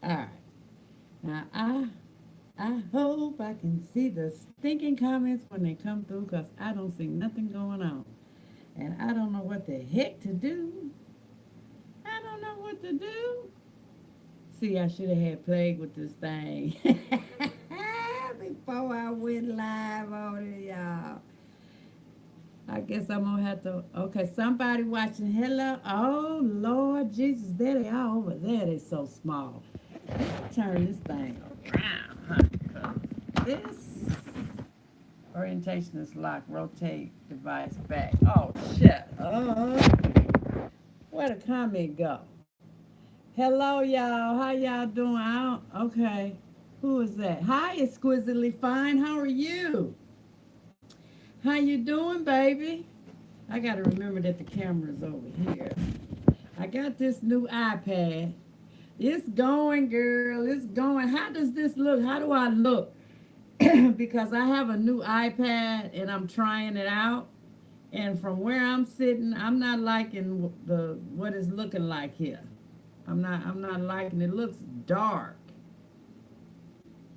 All right. Now, I hope I can see the stinking comments when they come through because I don't see nothing going on. And I don't know what the heck to do. I don't know what to do. See, I should have had played with this thing before I went live on it, y'all. I guess I'm gonna have to. Okay, somebody watching. Hello. Oh Lord Jesus, there they are over there. They so small. Turn this thing around, honey, 'cause this orientation is locked. Rotate device back. Oh shit. Where the comment go? Hello, y'all. How y'all doing? Okay. Who is that? Hi, exquisitely fine. How are you? How you doing, baby? I gotta remember that the camera's over here. I got this new iPad. It's going, girl. It's going. How does this look? How do I look? Because I have a new iPad and I'm trying it out. And from where I'm sitting, I'm not liking the what it's looking like here. I'm not liking it. It looks dark.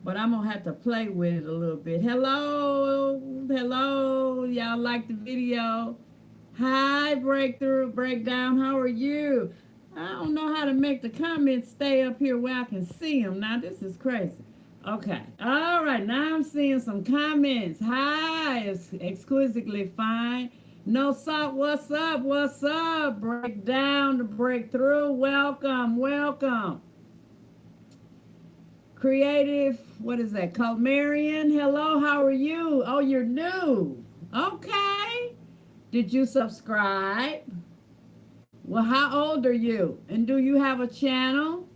But I'm gonna have to play with it a little bit. Hello, hello. Y'all like the video? Hi, breakthrough, breakdown. How are you? I don't know how to make the comments stay up here where I can see them. Now this is crazy. Okay. All right. Now I'm seeing some comments. Hi, it's exquisitely fine. No salt. What's up? What's up? Breakdown to breakthrough. Welcome. Welcome. Creative, what is that? Marion, hello, how are you? Oh, you're new. Okay. Did you subscribe? Well, how old are you? And do you have a channel?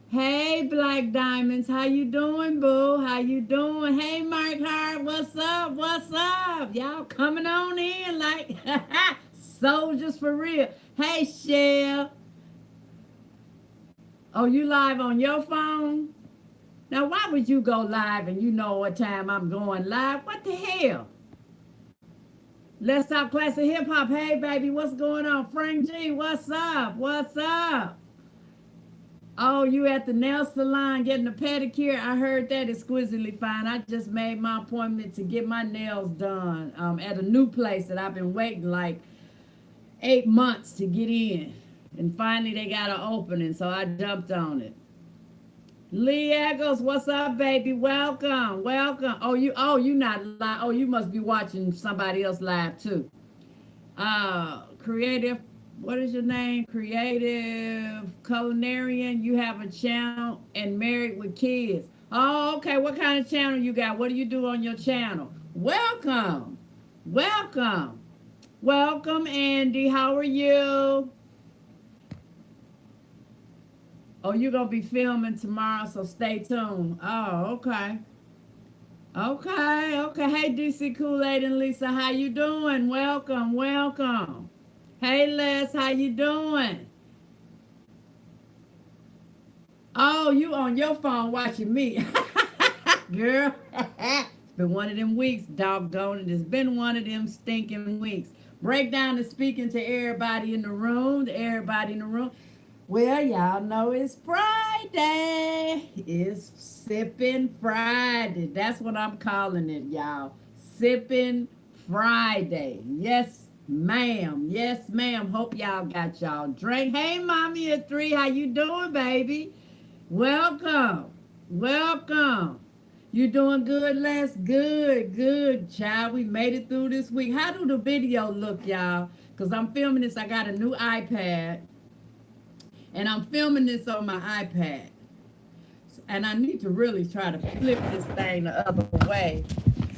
Hey, Black Diamonds, how you doing, boo? How you doing? Hey, Mark Hart, what's up? What's up? Y'all coming on in like soldiers for real. Hey, Shell. Oh, you live on your phone? Now, why would you go live and you know what time I'm going live? What the hell? Let's talk classic hip hop. Hey, baby, what's going on? Frank G, what's up? What's up? Oh, you at the nail salon getting a pedicure? I heard that exquisitely fine. I just made my appointment to get my nails done at a new place that I've been waiting like 8 months to get in. And finally, they got an opening, so I jumped on it. Lee Eggles, what's up, baby? Welcome, welcome. You not live. Oh, you must be watching somebody else live too. Creative, what is your name? Creative Culinarian. You have a channel and married with kids. Oh, okay. What kind of channel you got? What do you do on your channel? Welcome, welcome, welcome, Andy. How are you? Oh, you're gonna be filming tomorrow, so stay tuned. Oh, okay. Okay, okay. Hey, DC Kool-Aid and Lisa, how you doing? Welcome, welcome. Hey, Les, how you doing? Oh, you on your phone watching me. Girl, it's been one of them weeks, doggone it. It's been one of them stinking weeks. Breakdown is speaking to everybody in the room, to everybody in the room. Well, y'all know it's Friday. It's Sipping Friday. That's what I'm calling it, y'all. Sipping Friday. Yes, ma'am. Yes, ma'am. Hope y'all got y'all drink. Hey, mommy at three. How you doing, baby? Welcome. Welcome. You doing good, Les? Good, good, child. We made it through this week. How do the video look, y'all? Because I'm filming this. I got a new iPad and I'm filming this on my iPad. And I need to really try to flip this thing the other way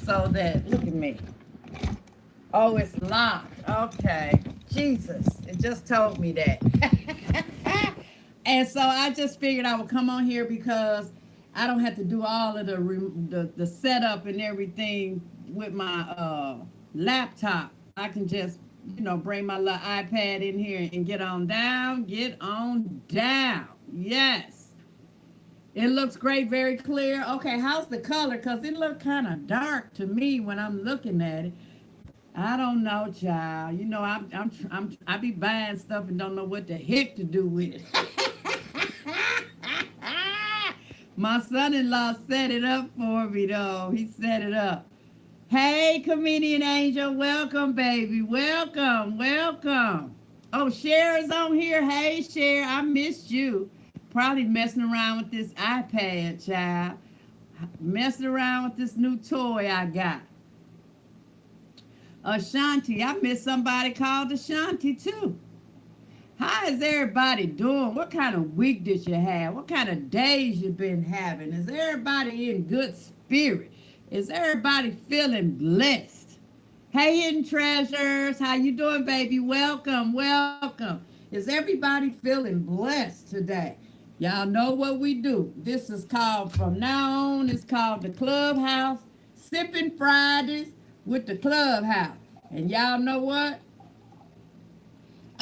so that, look at me. Oh, it's locked. Okay. Jesus. It just told me that. And so I just figured I would come on here because I don't have to do all of the setup and everything with my laptop. I can just bring my little iPad in here and get on down, get on down. Yes. It looks great, very clear. Okay, how's the color? Because it looked kind of dark to me when I'm looking at it. I don't know, child. I be buying stuff and don't know what the heck to do with it. My son-in-law set it up for me, though. He set it up. Hey, comedian Angel, welcome, baby. Welcome, welcome. Oh, Cher is on here. Hey, Cher, I missed you. Probably messing around with this iPad, child. Messing around with this new toy I got. Ashanti, I miss somebody called Ashanti, too. How is everybody doing? What kind of week did you have? What kind of days you been having? Is everybody in good spirit? Is everybody feeling blessed? Hey, hidden treasures, how you doing, baby? Welcome, welcome. Is everybody feeling blessed today? Y'all know what we do. This is called, from now on, it's called the Clubhouse Sipping Fridays with the Clubhouse. And y'all know what?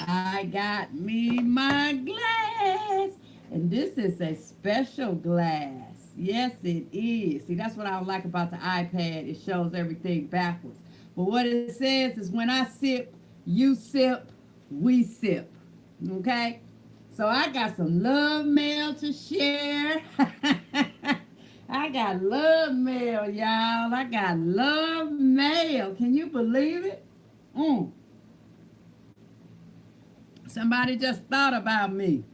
I got me my glass. And this is a special glass. Yes, it is. See, that's what I like about the iPad. It shows everything backwards. But what it says is when I sip, you sip, we sip. Okay? So I got some love mail to share. I got love mail, y'all. I got love mail. Can you believe it? Somebody just thought about me.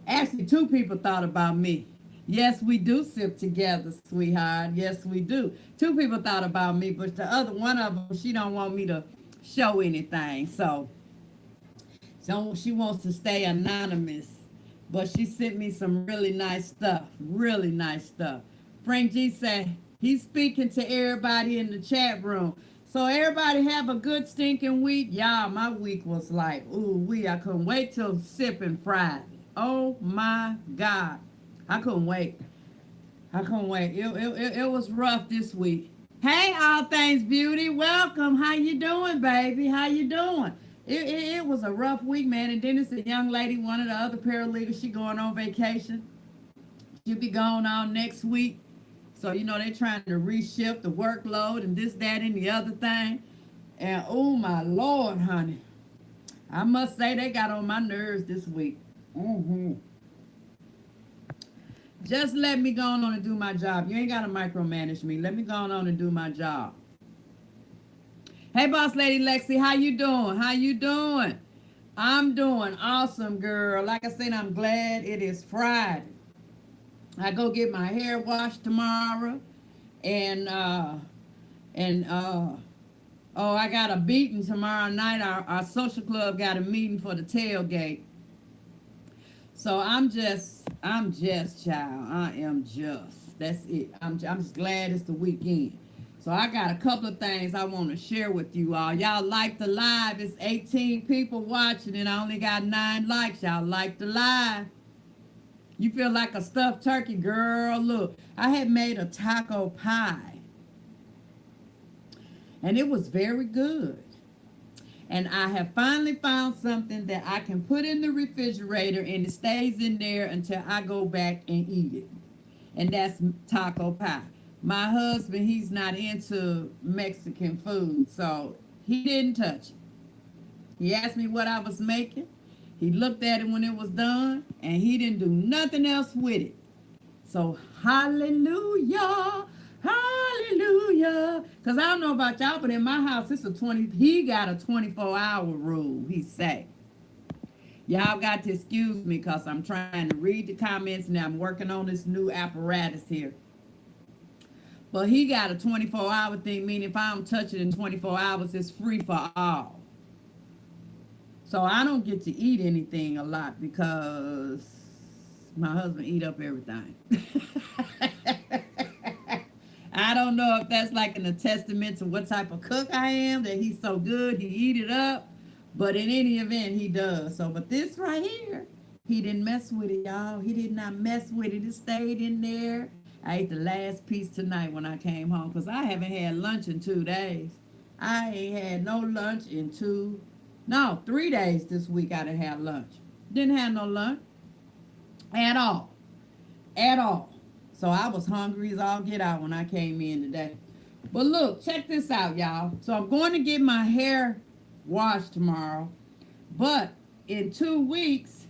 Actually, two people thought about me. Yes, we do sip together, sweetheart. Yes, we do. Two people thought about me, but the other one of them, she don't want me to show anything. So she wants to stay anonymous. But she sent me some really nice stuff. Really nice stuff. Frank G said he's speaking to everybody in the chat room. So everybody have a good stinking week. Y'all, my week was like, I couldn't wait till Sipping Friday. Oh my God. I couldn't wait. It was rough this week. Hey, All Things Beauty. Welcome. How you doing, baby? How you doing? It was a rough week, man. And then it's a young lady, one of the other paralegals, she going on vacation. She'll be gone on next week. So, they're trying to reshift the workload and this, that, and the other thing. And, oh, my Lord, honey. I must say they got on my nerves this week. Just let me go on and do my job. You ain't got to micromanage me. Let me go on and do my job. Hey, Boss Lady Lexi, how you doing? How you doing? I'm doing awesome, girl. Like I said, I'm glad it is Friday. I go get my hair washed tomorrow, and I got a meeting tomorrow night. Our social club got a meeting for the tailgate. So I'm just, child. I am just. That's it. I'm just glad it's the weekend. So I got a couple of things I want to share with you all. Y'all like the live. It's 18 people watching, and I only got 9 likes. Y'all like the live. You feel like a stuffed turkey, girl. Look, I had made a taco pie, and it was very good. And I have finally found something that I can put in the refrigerator, and it stays in there until I go back and eat it. And that's taco pie. My husband, he's not into Mexican food, so he didn't touch it. He asked me what I was making. He looked at it when it was done, and he didn't do nothing else with it. So, hallelujah, hallelujah. Because I don't know about y'all, but in my house, he got a 24-hour rule, he say. Y'all got to excuse me because I'm trying to read the comments, and I'm working on this new apparatus here. But he got a 24-hour thing, meaning if I don't touch it in 24 hours, it's free for all. So I don't get to eat anything a lot because my husband eat up everything. I don't know if that's like a testament to what type of cook I am, that he's so good, he eat it up. But in any event, he does. So, but this right here, he didn't mess with it, y'all. He did not mess with it. It stayed in there. I ate the last piece tonight when I came home because I haven't had lunch in 2 days. I ain't had no lunch in 3 days this week. I didn't have lunch. Didn't have no lunch at all. At all. So I was hungry as all get out when I came in today. But look, check this out, y'all. So I'm going to get my hair washed tomorrow. But in 2 weeks,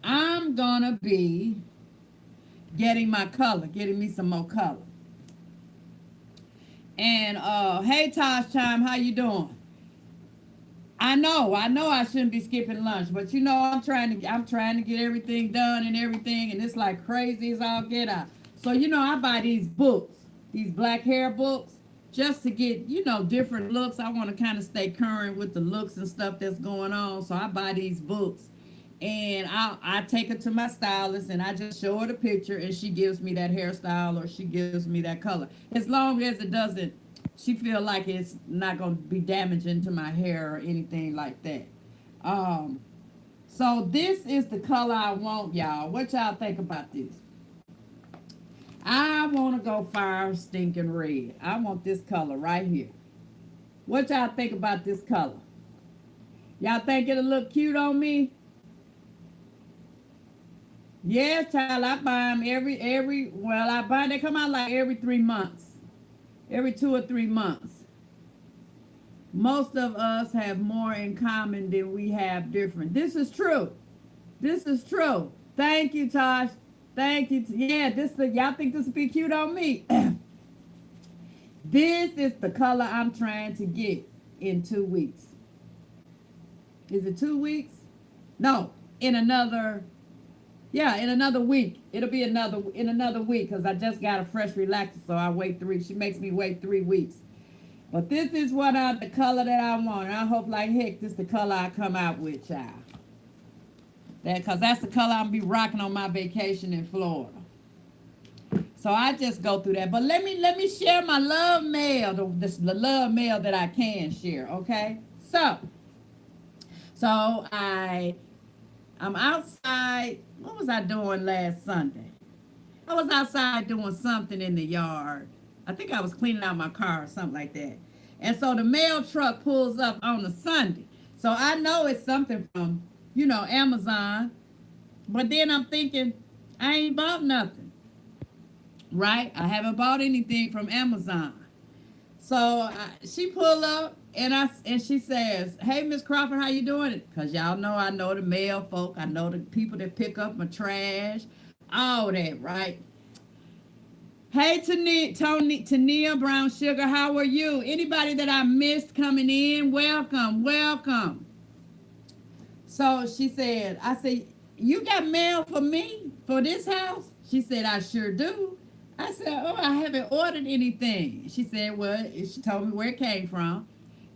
I'm going to be getting my color, getting me some more color. And hey Tosh Chime, how you doing? I know I shouldn't be skipping lunch, but you know I'm trying to get everything done and everything, and it's like crazy as all get out. So you know I buy these books, these black hair books, just to get different looks. I want to kind of stay current with the looks and stuff that's going on. So I buy these books, and I take it to my stylist, and I just show her the picture, and she gives me that hairstyle or she gives me that color, as long as it doesn't she feel like it's not going to be damaging to my hair or anything like that. Um, so this is the color I want, y'all. What y'all think about this? I want to go fire stinking red. I want this color right here. What y'all think about this color? Y'all think it'll look cute on me? Yes, child. I buy them I buy, they come out like every 3 months, every 2 or 3 months. Most of us have more in common than we have different. This is true. This is true. Thank you, Tosh. Thank you. Yeah, y'all think this would be cute on me? This is the color I'm trying to get in 2 weeks. Is it 2 weeks? No, in another week. It'll be in another week because I just got a fresh relaxer, so I wait she makes me wait 3 weeks. But this is the color that I want. And I hope like heck this is the color I come out with, child. Because that's the color I'm be rocking on my vacation in Florida. So I just go through that. But let me share my love mail, the love mail that I can share, okay? So I'm outside. What was I doing last Sunday? I was outside doing something in the yard. I think I was cleaning out my car or something like that. And so the mail truck pulls up on a Sunday. So I know it's something from, Amazon. But then I'm thinking, I ain't bought nothing. Right? I haven't bought anything from Amazon. So she pull up and she says, "Hey, Miss Crawford, how you doing?" Because y'all know I know the mail folk. I know the people that pick up my trash. All that, right? Hey, Tania Brown Sugar, how are you? Anybody that I missed coming in, welcome, welcome. So I said, "You got mail for me for this house?" She said, "I sure do." I said, "Oh, I haven't ordered anything." She said, "Well," she told me where it came from.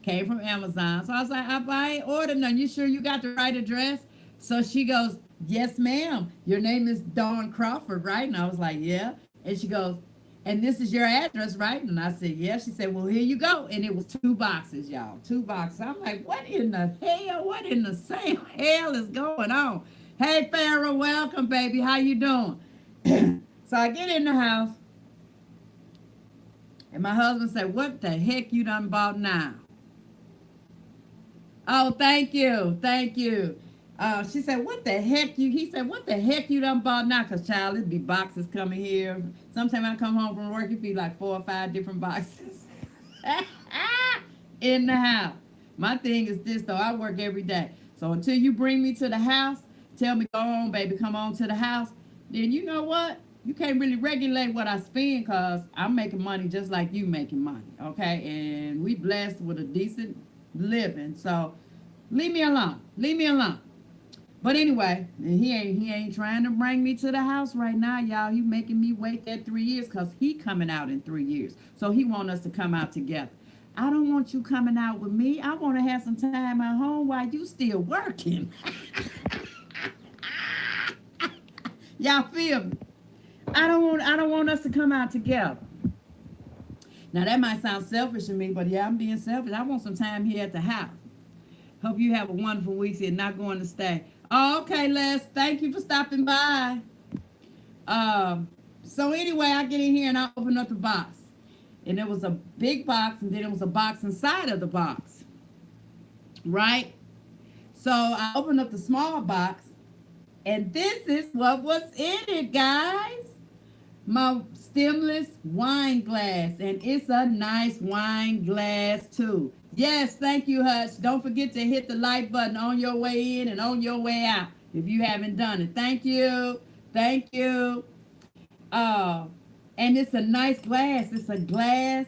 Came from Amazon. So I was like, "I ain't ordered none. You sure you got the right address?" So she goes, "Yes, ma'am. Your name is Dawn Crawford, right?" And I was like, "Yeah." And she goes, "And this is your address, right?" And I said, "Yeah." She said, "Well, here you go." And it was 2 boxes, y'all. 2 boxes. I'm like, what in the hell? What in the same hell is going on? Hey, Farrah, welcome, baby. How you doing? So I get in the house, and my husband said, "What the heck you done bought now?" Oh, thank you. Thank you. She said, "What the heck you?" He said, "What the heck you done bought now?" Because, child, it'd be boxes coming here. Sometimes I come home from work, it'd be like 4 or 5 different boxes in the house. My thing is this, though. I work every day. So until you bring me to the house, tell me, "Go on, baby, come on to the house," then you know what? You can't really regulate what I spend because I'm making money just like you making money, okay? And we blessed with a decent living. So leave me alone. Leave me alone. But anyway, he ain't trying to bring me to the house right now, y'all. He making me wait that 3 years because he coming out in 3 years. So he want us to come out together. I don't want you coming out with me. I want to have some time at home while you still working. Y'all feel me? I don't want us to come out together. Now that might sound selfish to me, but yeah, I'm being selfish. I want some time here at the house. Hope you have a wonderful week here. Not going to stay. Oh, okay, Les. Thank you for stopping by. So anyway, I get in here and I open up the box. And it was a big box, and then it was a box inside of the box. Right? So I opened up the small box, and this is what was in it, guys. My stemless wine glass, and it's a nice wine glass too. Yes, thank you, Hush. Don't forget to hit the like button on your way in and on your way out if you haven't done it. Thank you. Thank you. Uh, and it's a nice glass. It's a glass.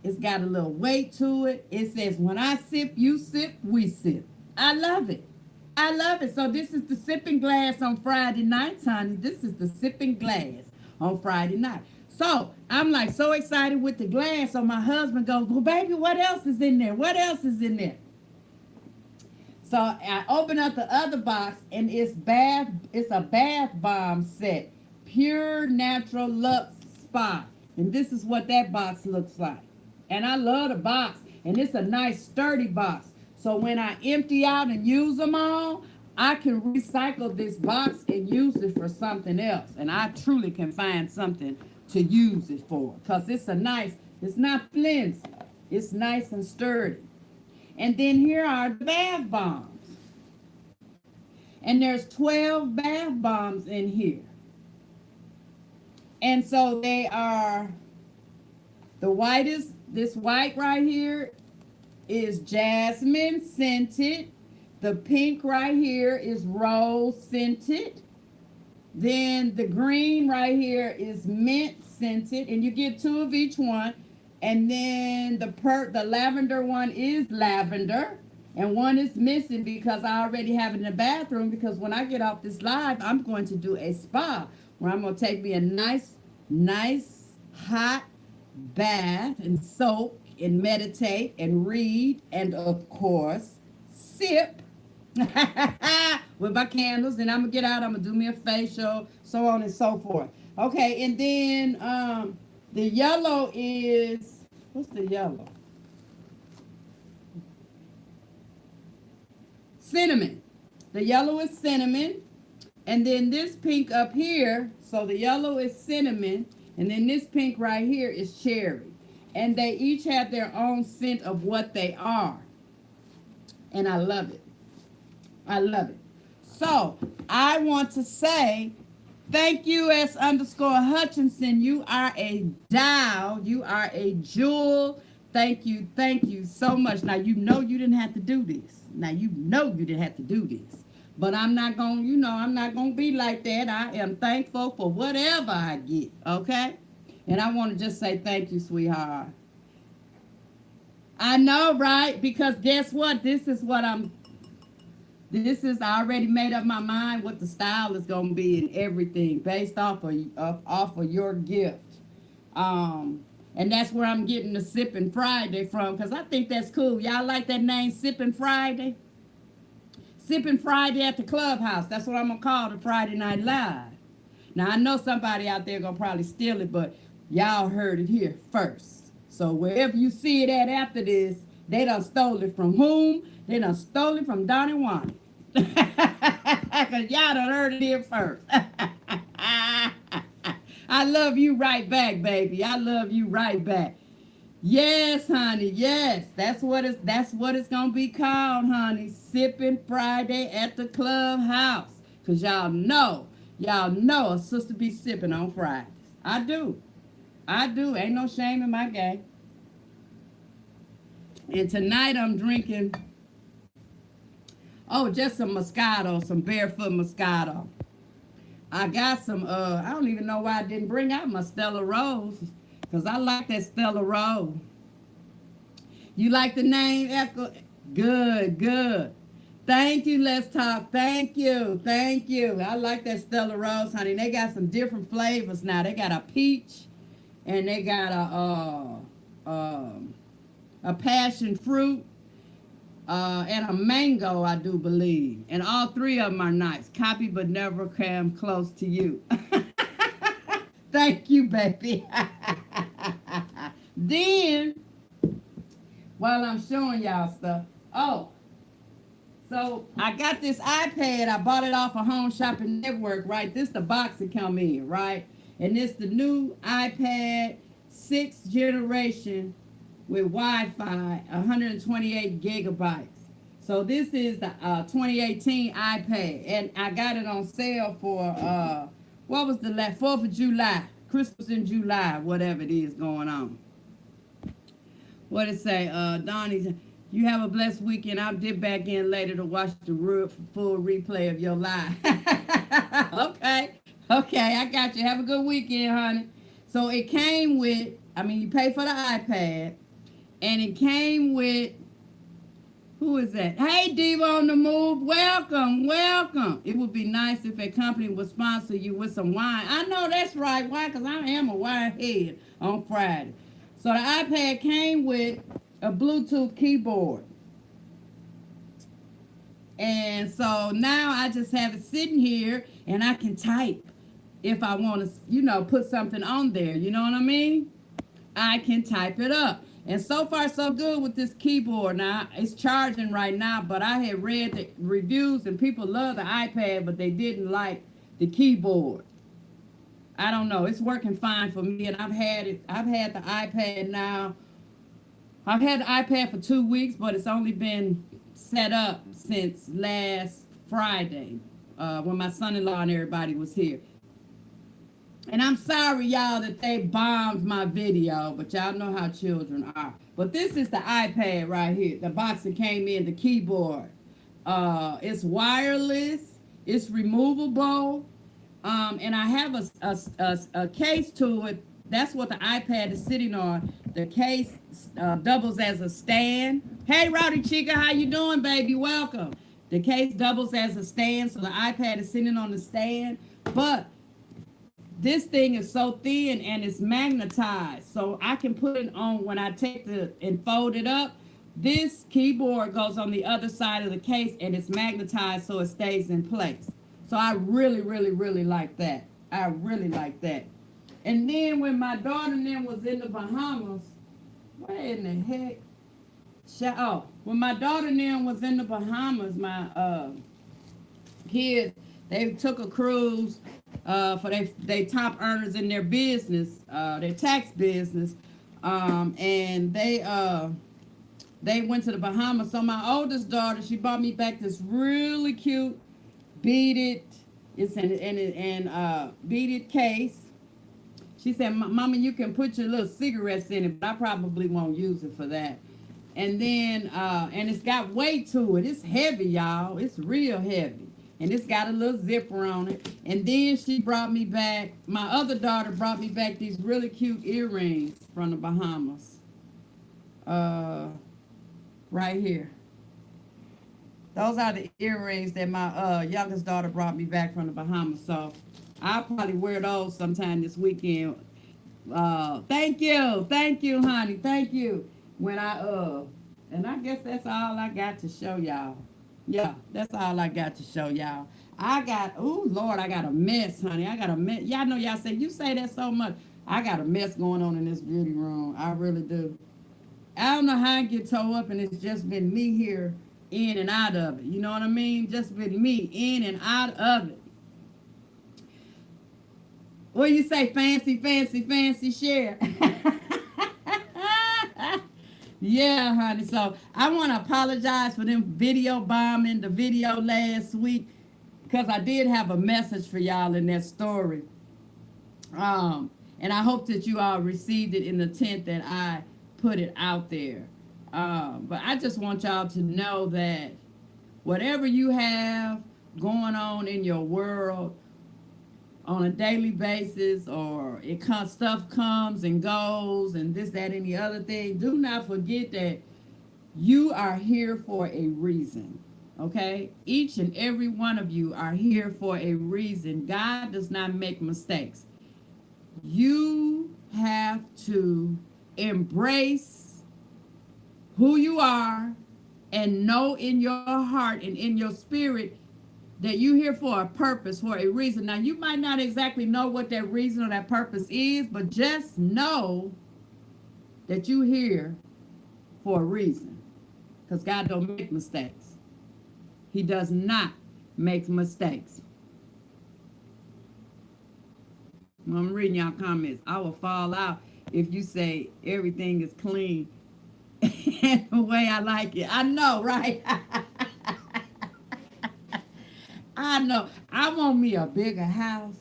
It's got a little weight to it. It says, when I sip, you sip, we sip. I love it. I love it. So this is the sipping glass on Friday nights, honey. This is the sipping glass on Friday night. So I'm like so excited with the glass. So my husband goes, well, baby, what else is in there? What else is in there? So I open up the other box and it's a bath bomb set. Pure Natural Luxe Spa. And this is what that box looks like. And I love the box. And it's a nice sturdy box. So when I empty out and use them all, I can recycle this box and use it for something else. And I truly can find something to use it for. Because it's not flimsy. It's nice and sturdy. And then here are the bath bombs. And there's 12 bath bombs in here. And so they are, the whitest, this white right here is jasmine scented. The pink right here is rose scented. Then the green right here is mint scented. And you get 2 of each one. And then the lavender one is lavender. And one is missing because I already have it in the bathroom, because when I get off this live, I'm going to do a spa where I'm going to take me a nice hot bath and soak and meditate and read and, of course, sip with my candles. And I'm going to get out. I'm going to do me a facial, so on and so forth. Okay, and then the yellow is, what's the yellow? Cinnamon. The yellow is cinnamon. And then this pink up here, so the yellow is cinnamon. And then this pink right here is cherry. And they each have their own scent of what they are. And I love it. I love it. So I want to say thank you, S_Hutchinson. You are a doll. You are a jewel. Thank you so much. Now, you know you didn't have to do this. But I'm not going to, I'm not going to be like that. I am thankful for whatever I get, okay? And I want to just say thank you, sweetheart. I know, right? Because guess what? I already made up my mind what the style is going to be and everything based off of your gift. And that's where I'm getting the Sippin' Friday from, because I think that's cool. Y'all like that name, Sippin' Friday? Sippin' Friday at the Clubhouse. That's what I'm going to call the Friday Night Live. Now, I know somebody out there going to probably steal it, but y'all heard it here first. So wherever you see it at after this, they done stole it from whom? They done stole it from Donny Wawny. Because y'all done heard it here first. I love you right back, baby. I love you right back. Yes, honey. Yes, that's what it's gonna be called, honey. Sippin' Friday at the Clubhouse. Cause y'all know a sister be sipping on Fridays. I do. Ain't no shame in my game. And tonight I'm drinking, just some Moscato, some Barefoot Moscato. I got some, I don't even know why I didn't bring out my Stella Rose, because I like that Stella Rose. You like the name, Echo? Good. Thank you, Let's Talk. Thank you. I like that Stella Rose, honey. They got some different flavors now. They got a peach, and they got a passion fruit, and a mango, I do believe. And all 3 of them are nice. Copy but never come close to you. Thank you, baby. Then, while I'm showing y'all stuff, so I got this iPad. I bought it off of Home Shopping Network, right? This the box that come in, right? And this the new iPad 6th generation with Wi-Fi, 128 gigabytes. So this is the 2018 iPad, and I got it on sale for what was the last 4th of July, Christmas in July, whatever it is going on. What it say? Donnie, you have a blessed weekend. I'll dip back in later to watch the full replay of your live. Okay. Okay, I got you. Have a good weekend, honey. So it came with, I mean, you pay for the iPad, and it came with, who is that? Hey, Diva on the Move. Welcome, welcome. It would be nice if a company would sponsor you with some wine. I know that's right. Why? Because I am a wine head on Friday. So the iPad came with a Bluetooth keyboard. And so now I just have it sitting here and I can type if I want to, put something on there. You know what I mean? I can type it up. And so far, so good with this keyboard. Now, it's charging right now, but I had read the reviews and people love the iPad, but they didn't like the keyboard. I don't know. It's working fine for me, and I've had it. I've had the iPad now. I've had the iPad for 2 weeks, but it's only been set up since last Friday when my son-in-law and everybody was here. And I'm sorry, y'all, that they bombed my video, but y'all know how children are. But this is the iPad right here. The box that came in, the keyboard. It's wireless. It's removable. And I have a case to it. That's what the iPad is sitting on. The case doubles as a stand. Hey, Rowdy Chica, how you doing, baby? Welcome. The case doubles as a stand, so the iPad is sitting on the stand. But this thing is so thin and it's magnetized, so I can put it on when I take and fold it up. This keyboard goes on the other side of the case and it's magnetized so it stays in place. So I really, really, really like that. I really like that. And then when my daughter then was in the Bahamas, what in the heck? When my daughter then was in the Bahamas, my kids, they took a cruise for they top earners in their business, their tax business, and they went to the Bahamas. So my oldest daughter, she bought me back this really cute beaded, it's in beaded case. She said, "Mama, you can put your little cigarettes in it, but I probably won't use it for that." And then and it's got weight to it. It's heavy, y'all. It's real heavy. And it's got a little zipper on it. And then she brought me back, my other daughter brought me back these really cute earrings from the Bahamas. Right here. Those are the earrings that my youngest daughter brought me back from the Bahamas. So I'll probably wear those sometime this weekend. Thank you, honey. Thank you. When and I guess that's all I got to show y'all. Yeah, that's all I got to show y'all. Oh Lord, I got a mess, honey. I got a mess. Y'all know y'all say, you say that so much. I got a mess going on in this beauty room. I really do. I don't know how I get towed up, and it's just been me here in and out of it. You know what I mean? Just been me in and out of it. What do you say? Fancy, fancy, fancy share. Yeah, honey. So I want to apologize for them video bombing the video last week because I did have a message for y'all in that story. And I hope that you all received it in the tent that I put it out there. But I just want y'all to know that whatever you have going on in your world on a daily basis, or stuff comes and goes and this, that, and the other thing, do not forget that you are here for a reason. Okay? Each and every one of you are here for a reason. God does not make mistakes. You have to embrace who you are and know in your heart and in your spirit that you're here for a purpose, for a reason. Now, you might not exactly know what that reason or that purpose is, but just know that you're here for a reason. Because God don't make mistakes. He does not make mistakes. I'm reading y'all comments. I will fall out if you say everything is clean the way I like it. I know, right? I know. I want me a bigger house,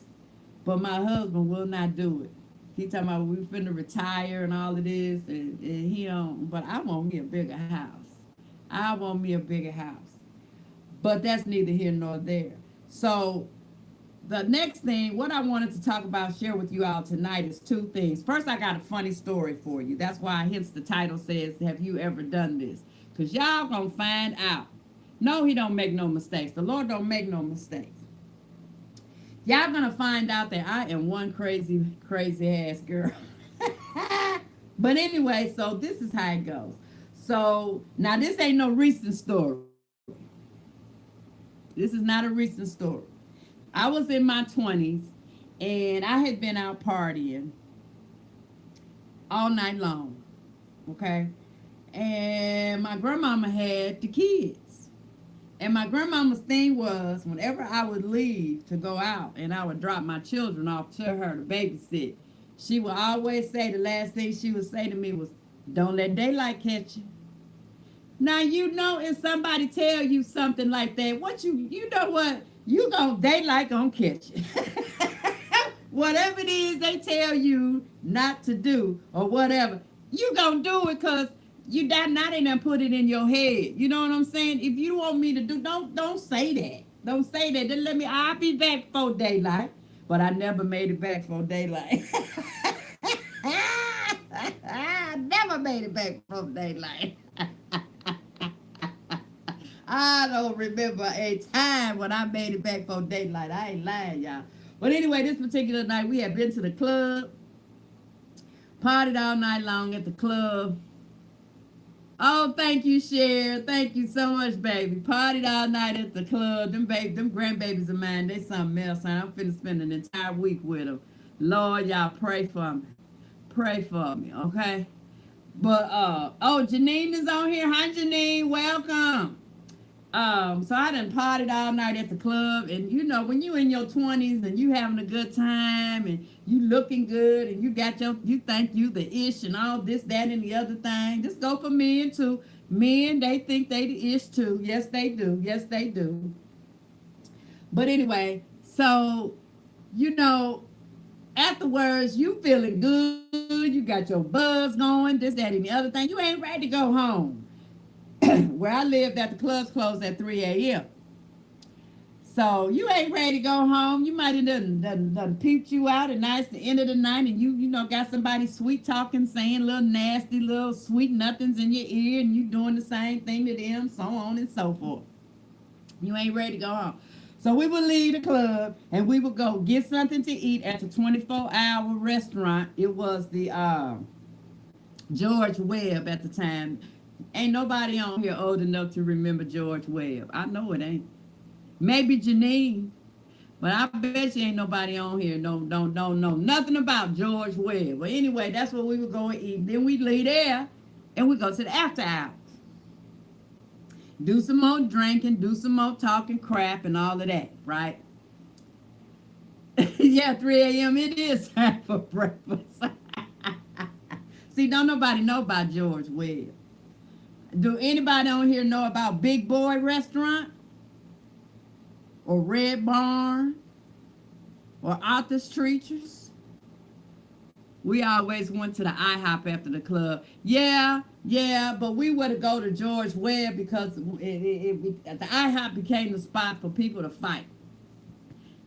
but my husband will not do it. He talking about we finna retire and all of this, and he don't. But I want me a bigger house. I want me a bigger house. But that's neither here nor there. So the next thing, what I wanted to talk about, share with you all tonight is two things. First, I got a funny story for you. That's why hence the title says, have you ever done this? Because y'all gonna find out. No, he don't make no mistakes. The Lord don't make no mistakes. Y'all gonna find out that I am one crazy, crazy ass girl. But anyway, so this is how it goes. So now this ain't no recent story. This is not a recent story. I was in my 20s and I had been out partying all night long. Okay. And my grandmama had the kids. And my grandmama's thing was whenever I would leave to go out and I would drop my children off to her to babysit, she would always say, the last thing she would say to me was, don't let daylight catch you. Now, you know, if somebody tell you something like that, you know what? Daylight gonna catch you. Whatever it is they tell you not to do or whatever, you gonna do it because now they done put it in your head. You know what I'm saying? If you want me to do, don't say that. Don't say that. Then I'll be back before daylight. But I never made it back before daylight. I never made it back before daylight. I don't remember a time when I made it back before daylight. I ain't lying, y'all. But anyway, this particular night, we had been to the club, partied all night long at the club. Oh, thank you, Cher. Thank you so much, baby. Partied all night at the club. Them grandbabies of mine, they something else. I'm finna spend an entire week with them. Lord, y'all pray for me. Pray for me, okay? But, Janine is on here. Hi, Janine. Welcome. So I done partied all night at the club, and you know, when you in your 20s and you having a good time and you looking good and you think you the ish and all this, that, and the other thing. Just go for men too. Men, they think they the ish too. Yes, they do. Yes, they do. But anyway, so, you know, afterwards, you feeling good. You got your buzz going, this, that, and the other thing. You ain't ready to go home. Where I lived at, the clubs closed at 3 a.m. So you ain't ready to go home. You might have done peeped you out, and now it's the end of the night, and you know got somebody sweet talking, saying little nasty little sweet nothings in your ear, and you doing the same thing to them, so on and so forth. You ain't ready to go home. So we would leave the club and we would go get something to eat at the 24-hour restaurant. It was the George Webb at the time. Ain't nobody on here old enough to remember George Webb. I know it ain't. Maybe Janine, but I bet you ain't nobody on here don't know nothing about George Webb. But anyway, that's what we would go and eat. Then we leave there and we go to the after hours. Do some more drinking, do some more talking crap and all of that, right? Yeah, 3 a.m. it is time for breakfast. See, don't nobody know about George Webb. Do anybody on here know about Big Boy Restaurant? Or Red Barn? Or Arthur's Treacher's? We always went to the IHOP after the club. Yeah, but we would go to George Webb because the IHOP became the spot for people to fight.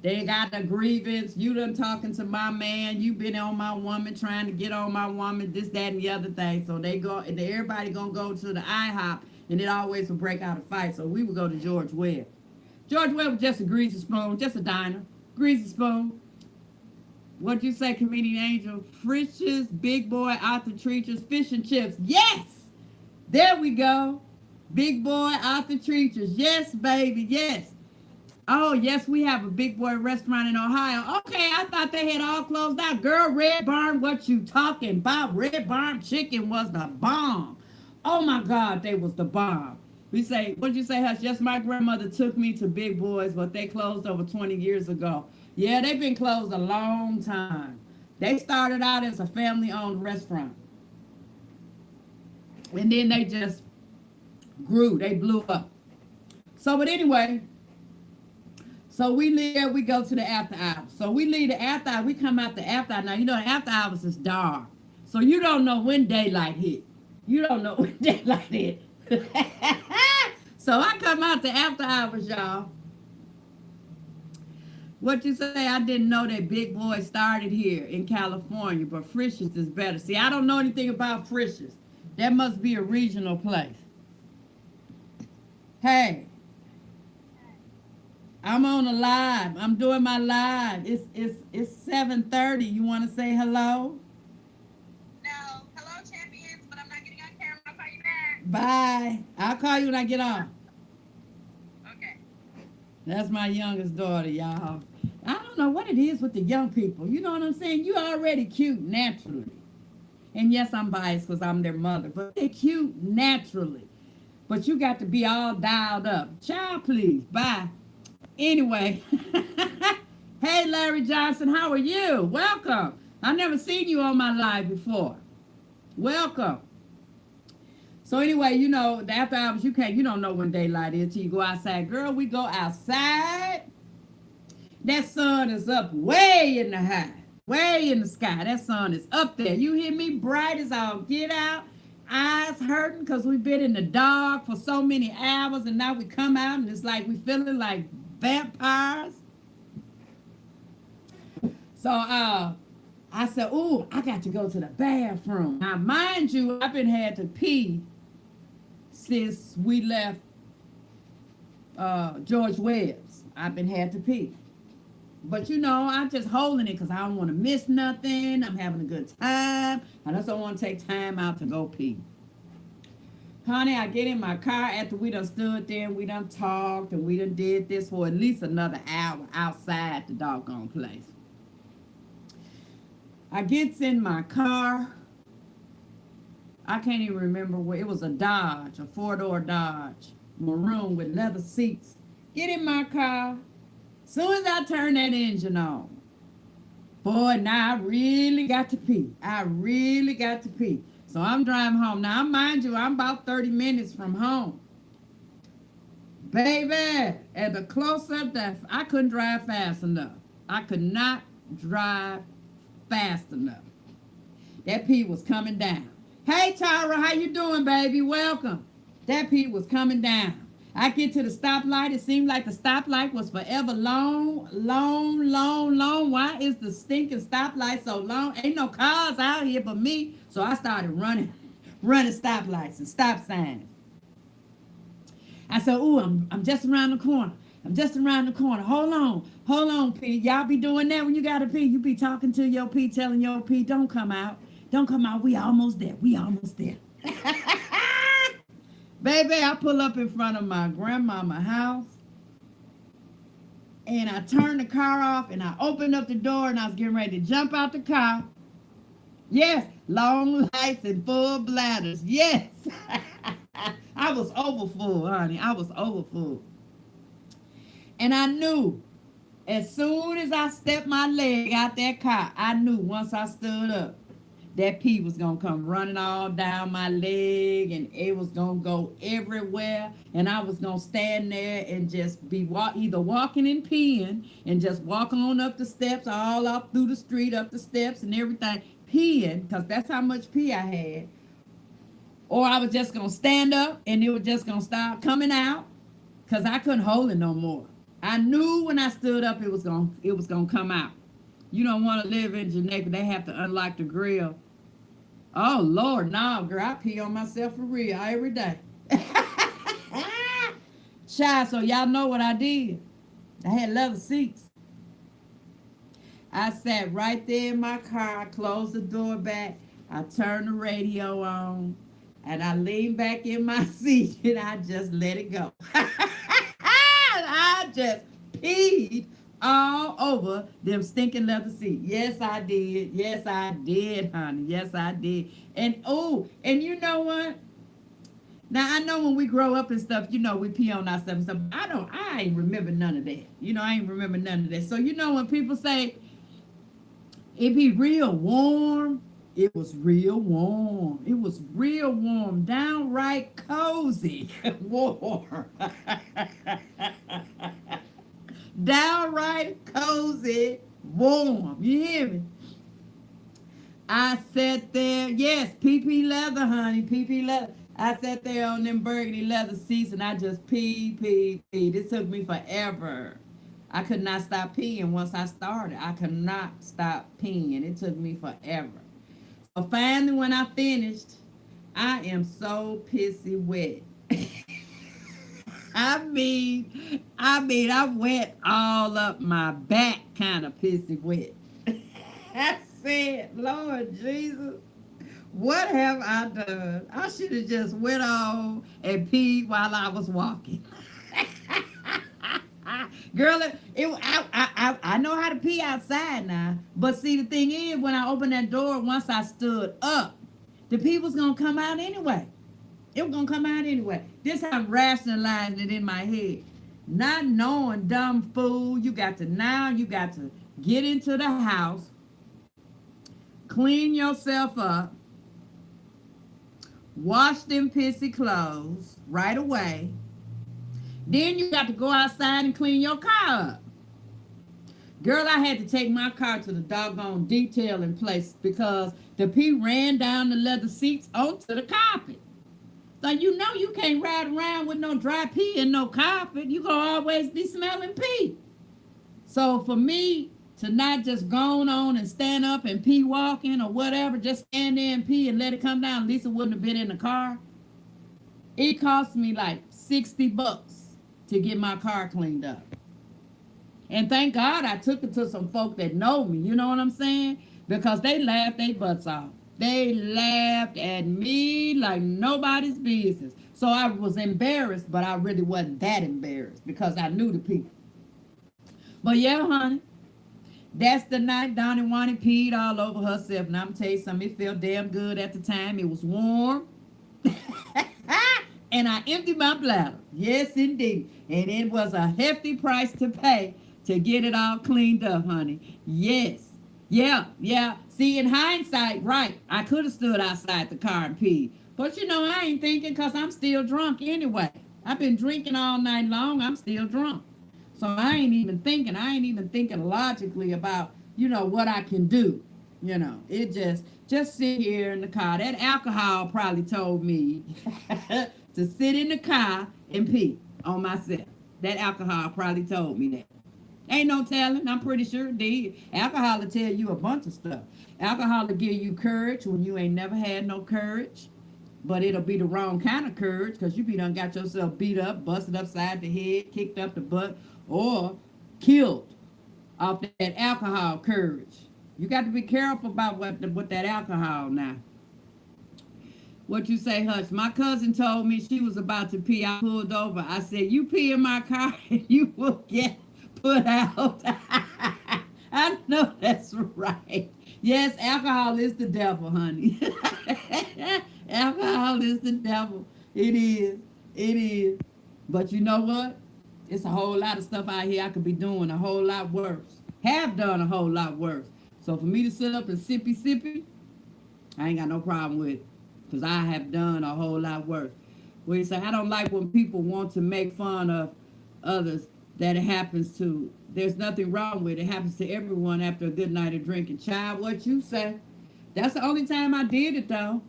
They got a grievance. You done talking to my man. You been on my woman, trying to get on my woman, this, that, and the other thing. So everybody gonna go to the IHOP, and it always would break out a fight. So we would go to George Webb. George Webb was just a greasy spoon, just a diner. Greasy spoon. What'd you say, comedian Angel? Frisch's, Big Boy, Arthur Treacher's, fish and chips. Yes! There we go. Big Boy, Arthur Treacher's. Yes, baby, yes. Oh, yes, we have a Big Boy restaurant in Ohio. Okay, I thought they had all closed out. Girl, Red Barn, what you talking about? Red Barn chicken was the bomb. Oh, my God, they was the bomb. We say, what'd you say, Hush? Yes, my grandmother took me to Big Boys, but they closed over 20 years ago. Yeah, they've been closed a long time. They started out as a family-owned restaurant. And then they just grew. They blew up. So, but anyway, so we leave, we go to the after hours. So we leave the after hours, we come out the after hours. Now, you know, the after hours is dark. So you don't know when daylight hit. You don't know when daylight hit. So I come out the after hours, y'all. What you say? I didn't know that Big Boy started here in California, but Frisch's is better. See, I don't know anything about Frisch's. That must be a regional place. Hey, I'm on a live. I'm doing my live. It's 7:30. You want to say hello? No. Hello, champions, but I'm not getting on camera. I'll call you back. Bye. I'll call you when I get off. Okay. That's my youngest daughter, y'all. I don't know what it is with the young people. You know what I'm saying? You already cute naturally. And yes, I'm biased because I'm their mother, but they're cute naturally. But you got to be all dialed up. Child, please. Bye. Anyway. Hey, Larry Johnson, how are you? Welcome. I've never seen you on my live before. Welcome. So anyway, you know, the after hours, you don't know when daylight is till you go outside. Girl, we go outside. That sun is up way in the high, way in the sky. That sun is up there. You hear me? Bright as all get out. Eyes hurting because we've been in the dark for so many hours, and now we come out and it's like we feeling like vampires. So I said, ooh, I got to go to the bathroom. Now, mind you, I've been had to pee since we left George Webb's. I've been had to pee. But you know, I'm just holding it because I don't want to miss nothing. I'm having a good time. I just don't want to take time out to go pee. Honey, I get in my car after we done stood there and we done talked and we done did this for at least another hour outside the doggone place. I gets in my car. I can't even remember where. It was a Dodge, a four-door Dodge, maroon with leather seats. Get in my car. Soon as I turn that engine on, boy, now I really got to pee. I really got to pee. So I'm driving home. Now, mind you, I'm about 30 minutes from home. Baby, at the close-up, that I couldn't drive fast enough. I could not drive fast enough. That pee was coming down. Hey, Tyra, how you doing, baby? Welcome. That pee was coming down. I get to the stoplight. It seemed like the stoplight was forever long. Why is the stinking stoplight so long? Ain't no cars out here but me. So I started running stoplights and stop signs. I said, ooh, I'm just around the corner. I'm just around the corner. Hold on, P. Y'all be doing that when you got to pee. You be talking to your P, telling your P, don't come out. Don't come out. We almost there. Baby, I pull up in front of my grandmama's house. And I turned the car off and I opened up the door and I was getting ready to jump out the car. Yes, long lights and full bladders. Yes. I was overfull, honey. I was overfull. And I knew as soon as I stepped my leg out that car, I knew once I stood up, that pee was going to come running all down my leg and it was going to go everywhere. And I was going to stand there and just be either walking and peeing and just walk on up the steps, all up through the street, up the steps and everything, peeing, because that's how much pee I had. Or I was just going to stand up and it was just going to start coming out because I couldn't hold it no more. I knew when I stood up it was going to come out. You don't want to live in Jamaica. They have to unlock the grill. Oh, Lord, no, girl, I pee on myself for real every day. Child, so y'all know what I did. I had leather seats. I sat right there in my car. I closed the door back. I turned the radio on. And I leaned back in my seat and I just let it go. I just peed all over them stinking leather seats. Yes, I did. Yes, I did, honey. Yes, I did. And and you know what? Now I know when we grow up and stuff, you know, we pee on ourselves and stuff. I ain't remember none of that. You know, I ain't remember none of that. So you know when people say it be real warm, it was real warm. It was real warm, downright cozy warm. Downright cozy, warm. You hear me? I sat there, yes, PP leather, honey, PP leather. I sat there on them burgundy leather seats and I just peed. It took me forever. I could not stop peeing once I started. I could not stop peeing. It took me forever. So finally, when I finished, I am so pissy wet. I went all up my back, kind of pissy wet. I said, Lord Jesus, what have I done? I should have just went on and peed while I was walking. Girl, I know how to pee outside now. But see, the thing is, when I opened that door, once I stood up, the pee was going to come out anyway. It was going to come out anyway. This how I'm rationalizing it in my head. Not knowing, dumb fool, you got to get into the house, clean yourself up, wash them pissy clothes right away. Then you got to go outside and clean your car up. Girl, I had to take my car to the doggone detailing place because the pee ran down the leather seats onto the carpet. So you know you can't ride around with no dry pee and no carpet. You gonna always be smelling pee. So for me to not just go on and stand up and pee walking or whatever, just stand there and pee and let it come down, Lisa wouldn't have been in the car. It cost me like $60 to get my car cleaned up. And thank God I took it to some folk that know me, you know what I'm saying? Because they laughed their butts off. They laughed at me like nobody's business. So I was embarrassed, but I really wasn't that embarrassed because I knew the people. But yeah, honey, that's the night Donnie Wanny peed all over herself. And I'm going to tell you something, it felt damn good at the time. It was warm. And I emptied my bladder. Yes, indeed. And it was a hefty price to pay to get it all cleaned up, honey. Yes. Yeah. See, in hindsight, right, I could have stood outside the car and peed. But, you know, I ain't thinking because I'm still drunk anyway. I've been drinking all night long. I'm still drunk. So I ain't even thinking. I ain't even thinking logically about, you know, what I can do. You know, it just sit here in the car. That alcohol probably told me to sit in the car and pee on myself. That alcohol probably told me that. Ain't no telling. I'm pretty sure it did. Alcohol will tell you a bunch of stuff. Alcohol will give you courage when you ain't never had no courage. But it'll be the wrong kind of courage because you be done got yourself beat up, busted upside the head, kicked up the butt, or killed off that alcohol courage. You got to be careful about what that alcohol now. What you say, Hush? My cousin told me she was about to pee. I pulled over. I said, you pee in my car and you will get put out. I know that's right. Yes, alcohol is the devil, honey. Alcohol is the devil. It is. But you know what? It's a whole lot of stuff out here I could be doing a whole lot worse. Have done a whole lot worse. So for me to sit up and sippy, I ain't got no problem with it. Because I have done a whole lot worse. Where you say, I don't like when people want to make fun of others that it happens to. There's nothing wrong with it. It happens to everyone after a good night of drinking. Child, what you say? That's the only time I did it, though.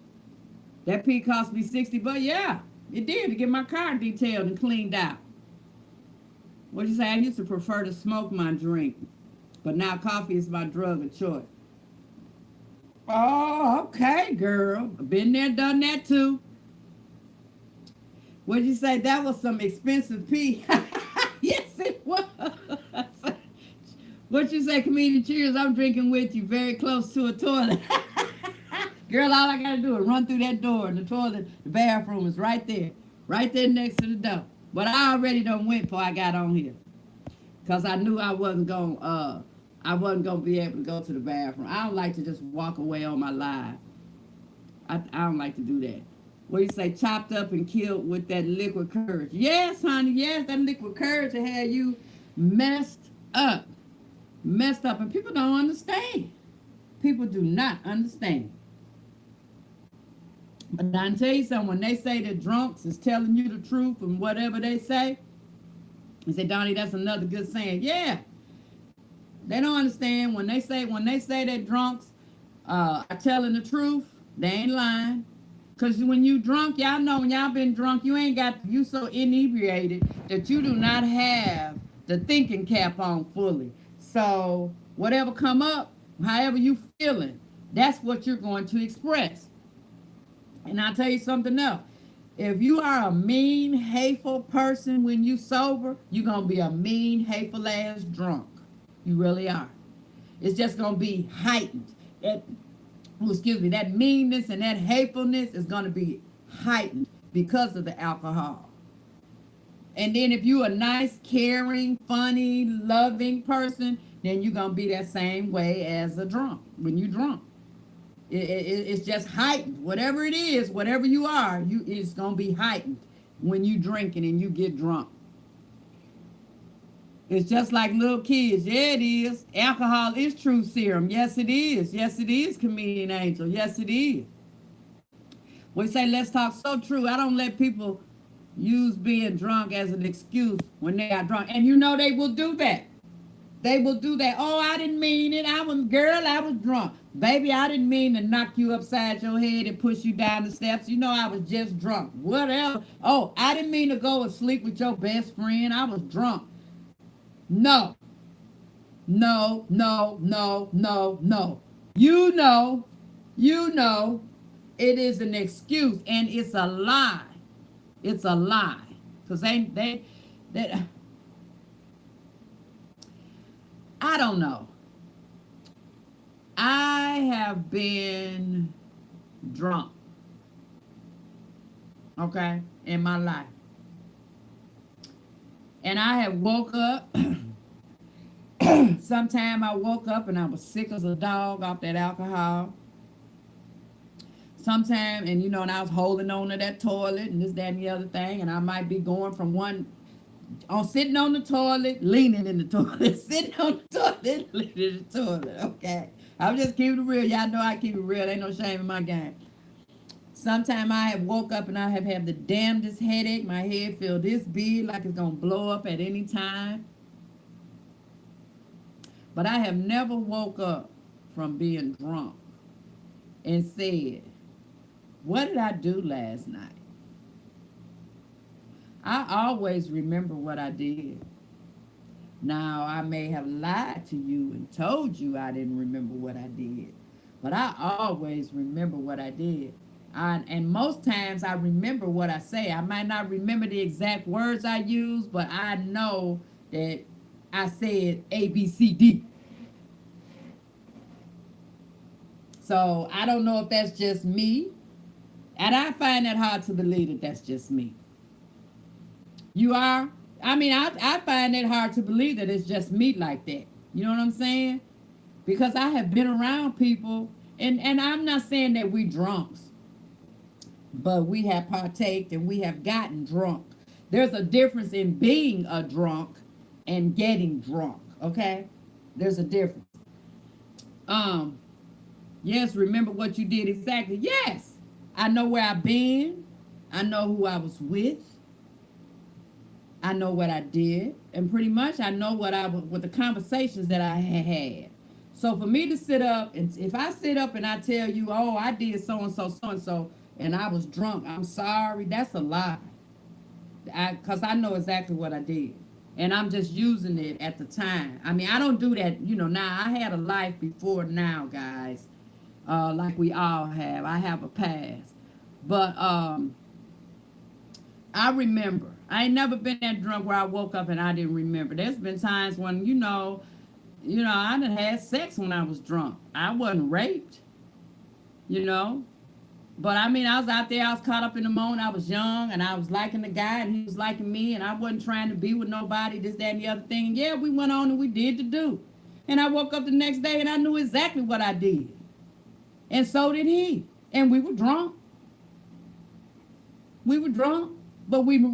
That pee cost me $60, but yeah, it did to get my car detailed and cleaned out. What you say? I used to prefer to smoke my drink, but now coffee is my drug of choice. Oh, okay, girl. Been there, done that too. What'd you say? That was some expensive pee. Yes, it was. What you say, comedian? Cheers, I'm drinking with you very close to a toilet. Girl, all I got to do is run through that door and the toilet, the bathroom is right there next to the door. But I already done went before I got on here because I knew I wasn't going to be able to go to the bathroom. I don't like to just walk away on my live. I don't like to do that. What do you say, chopped up and killed with that liquid courage? Yes, honey, yes, that liquid courage will have you messed up. And people don't understand. People do not understand. But I can tell you something, when they say that drunks is telling you the truth and whatever they say, I say, Donnie, that's another good saying. Yeah. They don't understand when they say that drunks are telling the truth, they ain't lying. Because when you drunk, y'all know when y'all been drunk, you so inebriated that you do not have the thinking cap on fully. So whatever come up, however you feeling, that's what you're going to express. And I'll tell you something else. If you are a mean, hateful person when you sober, you're gonna be a mean, hateful ass drunk. You really are. It's just gonna be heightened. That meanness and that hatefulness is gonna be heightened because of the alcohol. And then if you a nice, caring, funny, loving person, then you're gonna be that same way as a drunk when you drunk. It's just heightened. Whatever it is, whatever you are, it's gonna be heightened when you drinking and you get drunk. It's just like little kids. Yeah, it is. Alcohol is truth serum. Yes, it is. Yes, it is, comedian angel. Yes, it is. We say let's talk so true. I don't let people use being drunk as an excuse when they are drunk. And you know they will do that. They will do that. Oh, I didn't mean it. I was drunk. Baby, I didn't mean to knock you upside your head and push you down the steps. You know I was just drunk. Whatever. Oh, I didn't mean to go and sleep with your best friend. I was drunk. No. No, no, no, no, no. You know, it is an excuse and it's a lie. It's a lie. Because they I don't know. I have been drunk, okay, in my life. And I have woke up. Sometime I woke up and I was sick as a dog off that alcohol. Sometime, and and I was holding on to that toilet and this, that, and the other thing. And I might be going from sitting on the toilet, leaning in the toilet, sitting on the toilet, leaning in the toilet, okay? I'm just keeping it real. Y'all know I keep it real. Ain't no shame in my game. Sometime I have woke up and I have had the damnedest headache. My head feel this big, like it's going to blow up at any time. But I have never woke up from being drunk and said, what did I do last night? I always remember what I did. Now, I may have lied to you and told you I didn't remember what I did, but I always remember what I did. And most times I remember what I say. I might not remember the exact words I use, but I know that I said A, B, C, D. So I don't know if that's just me. And I find that hard to believe that that's just me. You are? I find it hard to believe that it's just me like that. You know what I'm saying? Because I have been around people, and I'm not saying that we drunks, but we have partaked and we have gotten drunk. There's a difference in being a drunk and getting drunk, okay? There's a difference. Yes, remember what you did exactly. Yes, I know where I've been. I know who I was with. I know what I did, and pretty much I know what the conversations that I had. So for me to sit up, and if I sit up and I tell you, oh, I did so and so, and I was drunk, I'm sorry, that's a lie. Because I know exactly what I did, and I'm just using it at the time. I don't do that, now. I had a life before now, guys, like we all have. I have a past, but I remember. I ain't never been that drunk where I woke up and I didn't remember. There's been times when, I done had sex when I was drunk. I wasn't raped, But I was out there, I was caught up in the moment. I was young and I was liking the guy and he was liking me and I wasn't trying to be with nobody, this, that, and the other thing. And yeah, we went on and we did the do. And I woke up the next day and I knew exactly what I did. And so did he. And we were drunk. But we were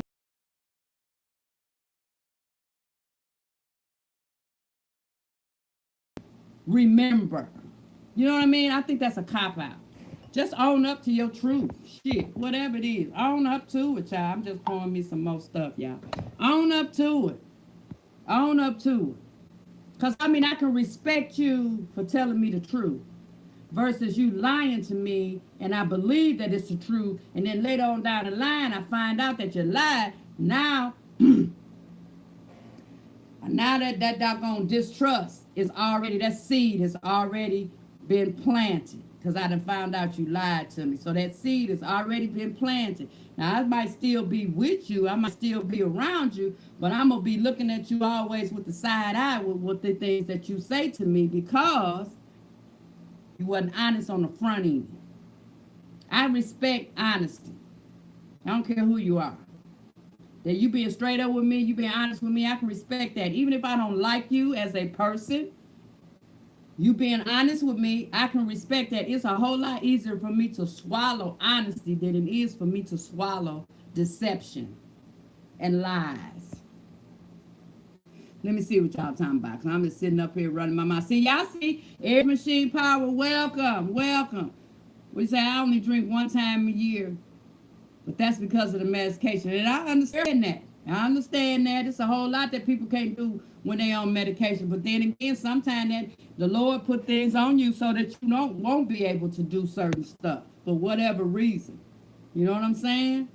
remember. You know what I mean? I think that's a cop-out. Just own up to your truth. Shit, whatever it is. Own up to it, y'all. I'm just pouring me some more stuff, y'all. Own up to it. Own up to it. Because, I can respect you for telling me the truth versus you lying to me and I believe that it's the truth. And then later on down the line, I find out that you lied. Now, Now that doggone distrust is already, that seed has already been planted. Because I done found out you lied to me. So that seed has already been planted. Now, I might still be with you. I might still be around you. But I'm going to be looking at you always with the side eye with the things that you say to me because you wasn't honest on the front end. I respect honesty. I don't care who you are. That you being straight up with me, you being honest with me, I can respect that. Even if I don't like you as a person, you being honest with me, I can respect that. It's a whole lot easier for me to swallow honesty than it is for me to swallow deception and lies. Let me see what y'all talking about. Cause I'm just sitting up here running my mouth. See, y'all see, Air Machine Power, welcome. We say I only drink one time a year. But that's because of the medication. And I understand that. It's a whole lot that people can't do when they on medication. But then again, sometimes that the Lord put things on you so that you won't be able to do certain stuff for whatever reason. You know what I'm saying?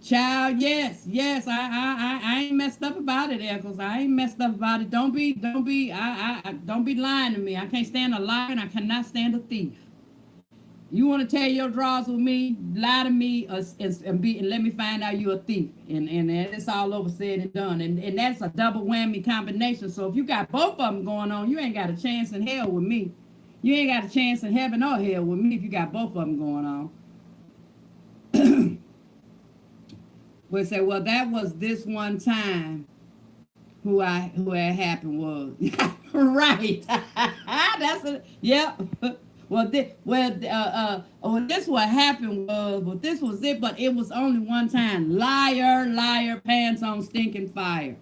Child, yes, I ain't messed up about it, Eccles. I ain't messed up about it. Don't be lying to me. I can't stand a liar and I cannot stand a thief. You want to tell your draws with me, lie to me, and let me find out you're a thief. And it's all over said and done. And that's a double whammy combination. So if you got both of them going on, you ain't got a chance in hell with me. You ain't got a chance in heaven or hell with me if you got both of them going on. We'll say, well, that was this one time who it happened was. Right. That's it. Yep. This what happened was, but this was it, but it was only one time. Liar, pants on stinking fire.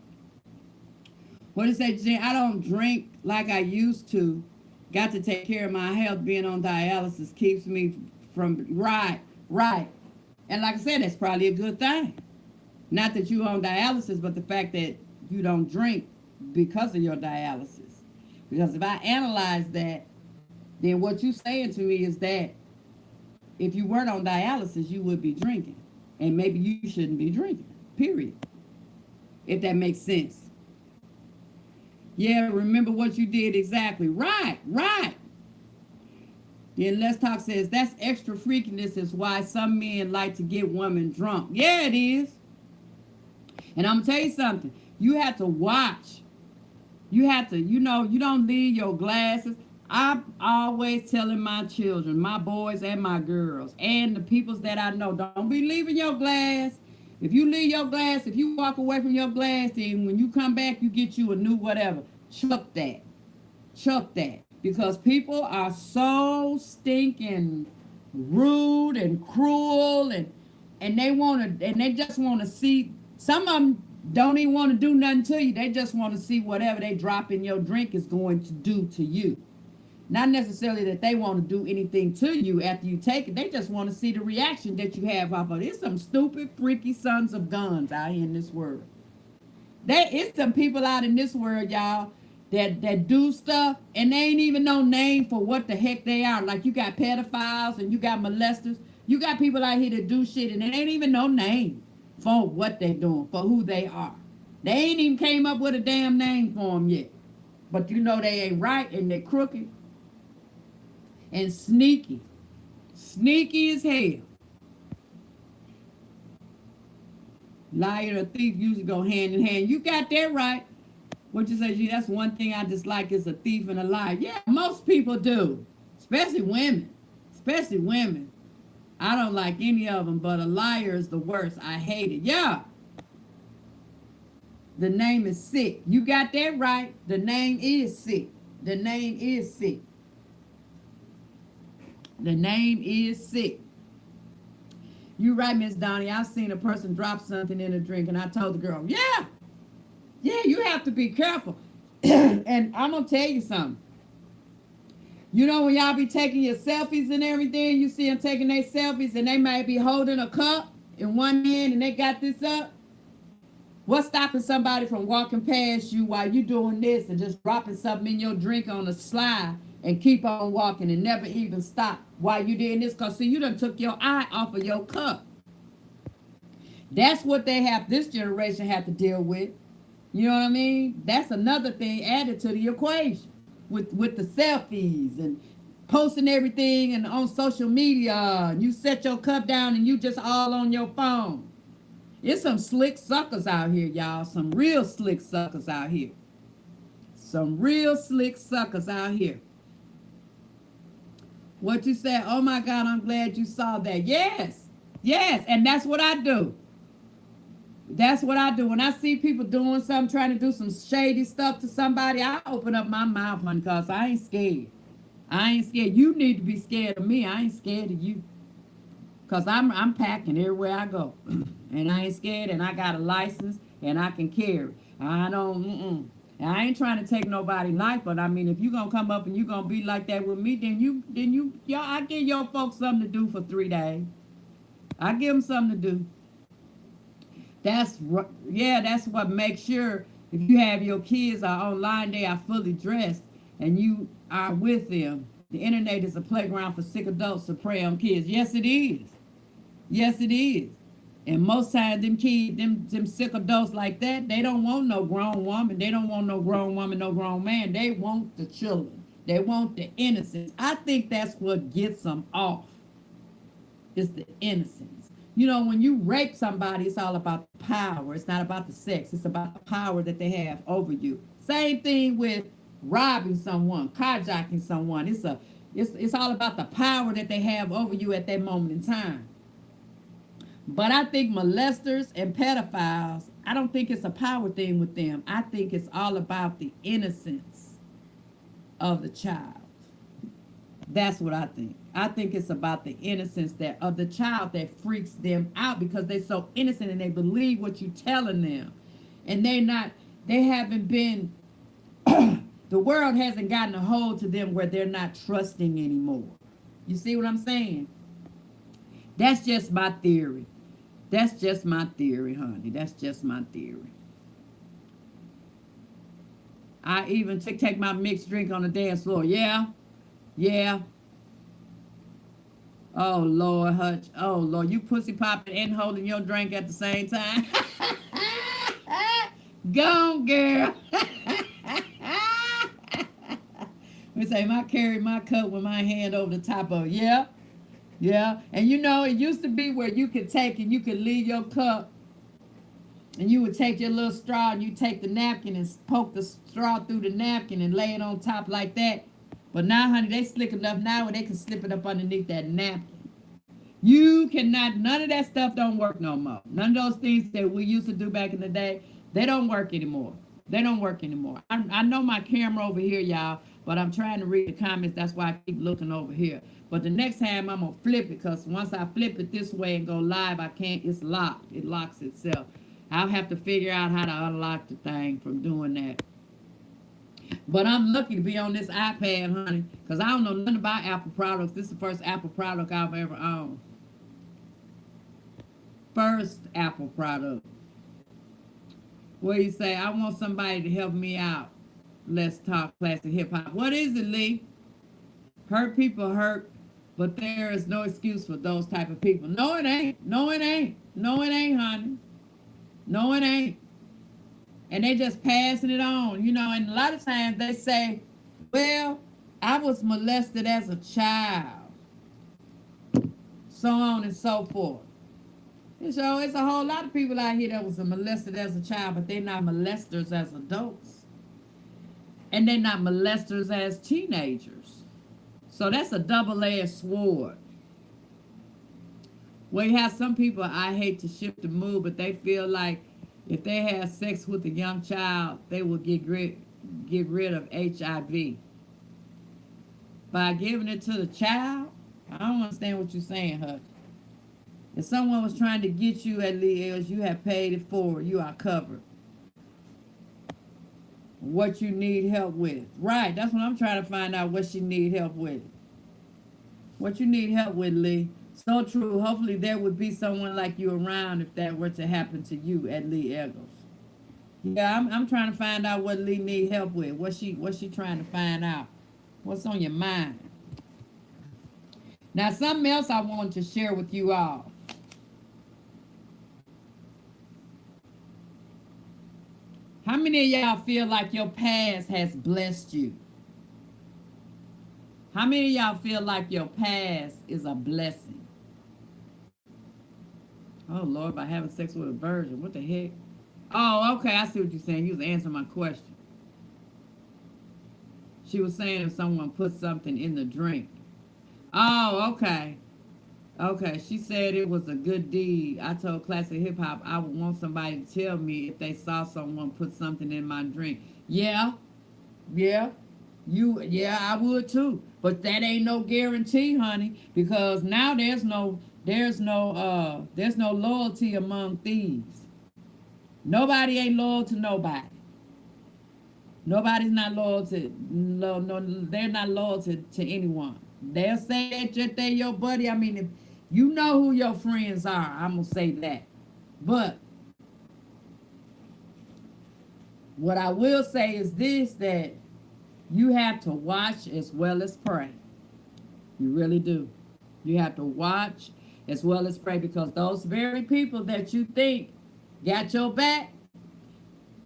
What did it say, Jen? I don't drink like I used to. Got to take care of my health. Being on dialysis keeps me from, right. And like I said, that's probably a good thing. Not that you're on dialysis, but the fact that you don't drink because of your dialysis. Because if I analyze that, then what you're saying to me is that if you weren't on dialysis, you would be drinking. And maybe you shouldn't be drinking, period. If that makes sense. Yeah, remember what you did exactly. Right. Then Let's Talk says, that's extra freakiness is why some men like to get women drunk. Yeah, it is. And I'm going to tell you something. You have to watch. You have to, you don't leave your glasses. I'm always telling my children, my boys and my girls, and the peoples that I know, don't be leaving your glass. If you leave your glass, if you walk away from your glass, then when you come back, you get you a new whatever. Chuck that. Because people are so stinking rude and cruel and they just want to see. Some of them don't even want to do nothing to you. They just want to see whatever they drop in your drink is going to do to you. Not necessarily that they want to do anything to you after you take it. They just want to see the reaction that you have off of it. There's some stupid, freaky sons of guns out here in this world. It's some people out in this world, y'all, that do stuff, and they ain't even no name for what the heck they are. Like you got pedophiles and you got molesters. You got people out here that do shit, and they ain't even no name for what they're doing, for who they are. They ain't even came up with a damn name for them yet. But they ain't right, and they're crooked. And sneaky as hell. Liar and thief usually go hand in hand. You got that right. What you say, G? That's one thing I dislike is a thief and a liar. Yeah, most people do, especially women. I don't like any of them, but a liar is the worst. I hate it. Yeah. The name is sick. You got that right. The name is sick. The name is sick. You right, Miss Donnie. I've seen a person drop something in a drink, and I told the girl, yeah, you have to be careful. And I'm going to tell you something. When y'all be taking your selfies and everything, you see them taking their selfies, and they might be holding a cup in one hand, and they got this up. What's stopping somebody from walking past you while you doing this and just dropping something in your drink on a slide and keep on walking and never even stop while you doing this? Because, see, you done took your eye off of your cup. That's what this generation have to deal with. You know what I mean? That's another thing added to the equation with the selfies and posting everything and on social media. You set your cup down and you just all on your phone. It's some slick suckers out here, y'all. Some real slick suckers out here. Some real slick suckers out here. What you said? Oh my God, I'm glad you saw that. Yes. Yes. And that's what I do. That's what I do. When I see people doing something, trying to do some shady stuff to somebody, I open up my mouth, honey, because I ain't scared. I ain't scared. You need to be scared of me. I ain't scared of you. Because I'm packing everywhere I go. And I ain't scared, and I got a license, and I can carry. I don't, And I ain't trying to take nobody's life, but I mean, if you going to come up and you going to be like that with me, y'all, I give your folks something to do for 3 days. I give them something to do. That's what makes sure if you have your kids are online, they are fully dressed, and you are with them. The internet is a playground for sick adults to prey on kids. Yes, it is. Yes, it is. And most times them kids, them sick adults like that, they don't want no grown woman. They don't want no grown woman, no grown man. They want the children. They want the innocence. I think that's what gets them off. It's the innocence. You know, when you rape somebody, it's all about the power. It's not about the sex. It's about the power that they have over you. Same thing with robbing someone, carjacking someone. It's all about the power that they have over you at that moment in time. But I think molesters and pedophiles, I don't think it's a power thing with them. I think it's all about the innocence of the child. That's what I think. I think it's about the innocence that of the child that freaks them out because they're so innocent and they believe what you're telling them. And they haven't been, the world hasn't gotten a hold to them where they're not trusting anymore. You see what I'm saying? That's just my theory. That's just my theory, honey. That's just my theory. I even take my mixed drink on the dance floor. Yeah. Yeah. Oh, Lord, Hutch. Oh, Lord. You pussy popping and holding your drink at the same time. Go on, girl. We say, I carry my cup with my hand over the top of it. Yeah. Yeah. And you know, it used to be where you could take and you could leave your cup and you would take your little straw and you take the napkin and poke the straw through the napkin and lay it on top like that. But now, honey, they slick enough now where they can slip it up underneath that napkin. You cannot, none of that stuff don't work no more. None of those things that we used to do back in the day, they don't work anymore. They don't work anymore. I know my camera over here, y'all, but I'm trying to read the comments. That's why I keep looking over here. But the next time I'm going to flip it because once I flip it this way and go live, I can't, it's locked. It locks itself. I'll have to figure out how to unlock the thing from doing that. But I'm lucky to be on this iPad, honey, because I don't know nothing about Apple products. This is the first Apple product I've ever owned. First Apple product. Where you say, I want somebody to help me out. Let's talk classic hip hop. What is it, Lee? Hurt people hurt, but there is no excuse for those type of people. No, it ain't. No, it ain't. No, it ain't, honey. No, it ain't. And they just passing it on, you know, and a lot of times they say, well, I was molested as a child, so on and so forth. And so it's a whole lot of people out here that was molested as a child, but they're not molesters as adults. And they're not molesters as teenagers. So that's a double-edged sword. Where you have some people, I hate to shift the mood, but they feel like if they have sex with a young child, they will get rid of HIV. By giving it to the child? I don't understand what you're saying, Hutch. If someone was trying to get you at least, you have paid it forward. You are covered. What you need help with. Right, that's what I'm trying to find out, what she need help with. What you need help with, Lee. So true. Hopefully there would be someone like you around if that were to happen to you at Lee Eggles. Yeah, I'm trying to find out what Lee need help with. What's she trying to find out? What's on your mind? Now, something else I wanted to share with you all. How many of y'all feel like your past has blessed you? How many of y'all feel like your past is a blessing? Oh Lord, by having sex with a virgin, what the heck? Oh, okay, I see what you're saying. You was answering my question. She was saying if someone put something in the drink. Oh, okay. Okay, she said it was a good deed. I told Classic Hip Hop I would want somebody to tell me if they saw someone put something in my drink. Yeah, yeah, yeah, I would too. But that ain't no guarantee, honey, because now there's no loyalty among thieves. Nobody ain't loyal to nobody. Nobody's not loyal to no, they're not loyal to anyone. They'll say that they're your buddy. I mean, if you know who your friends are, I'm gonna say that. But what I will say is this, that you have to watch as well as pray. You really do. You have to watch as well as pray, because those very people that you think got your back,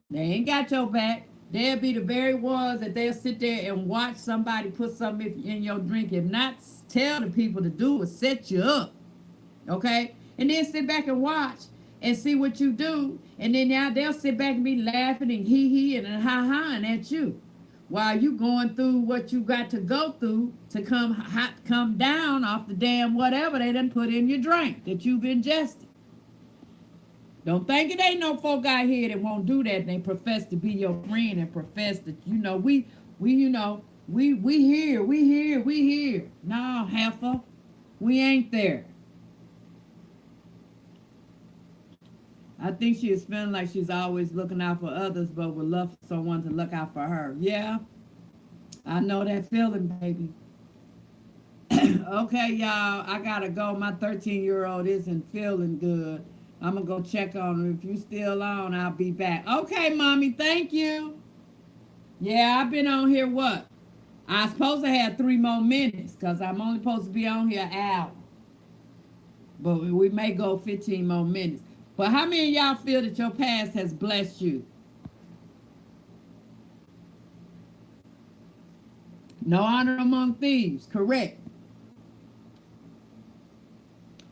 they ain't got your back. They'll be the very ones that they'll sit there and watch somebody put something in your drink. If not tell the people to do it, set you up. Okay? And then sit back and watch and see what you do. And then now they'll sit back and be laughing and hee and ha-haing at you, while you going through what you got to go through to come down off the damn whatever they done put in your drink that you've ingested. Don't think it ain't no folk out here that won't do that. They profess to be your friend and profess that, we here. No, heifer, we ain't there. I think she is feeling like she's always looking out for others, but would love for someone to look out for her. Yeah, I know that feeling, baby. Okay, y'all, I gotta go. My 13-year-old isn't feeling good. I'm gonna go check on her. If you still on, I'll be back. Okay, mommy, thank you. Yeah, I've been on here what? I supposed to have 3 more minutes, because I'm only supposed to be on here an hour. But we may go 15 more minutes. But how many of y'all feel that your past has blessed you? No honor among thieves, correct.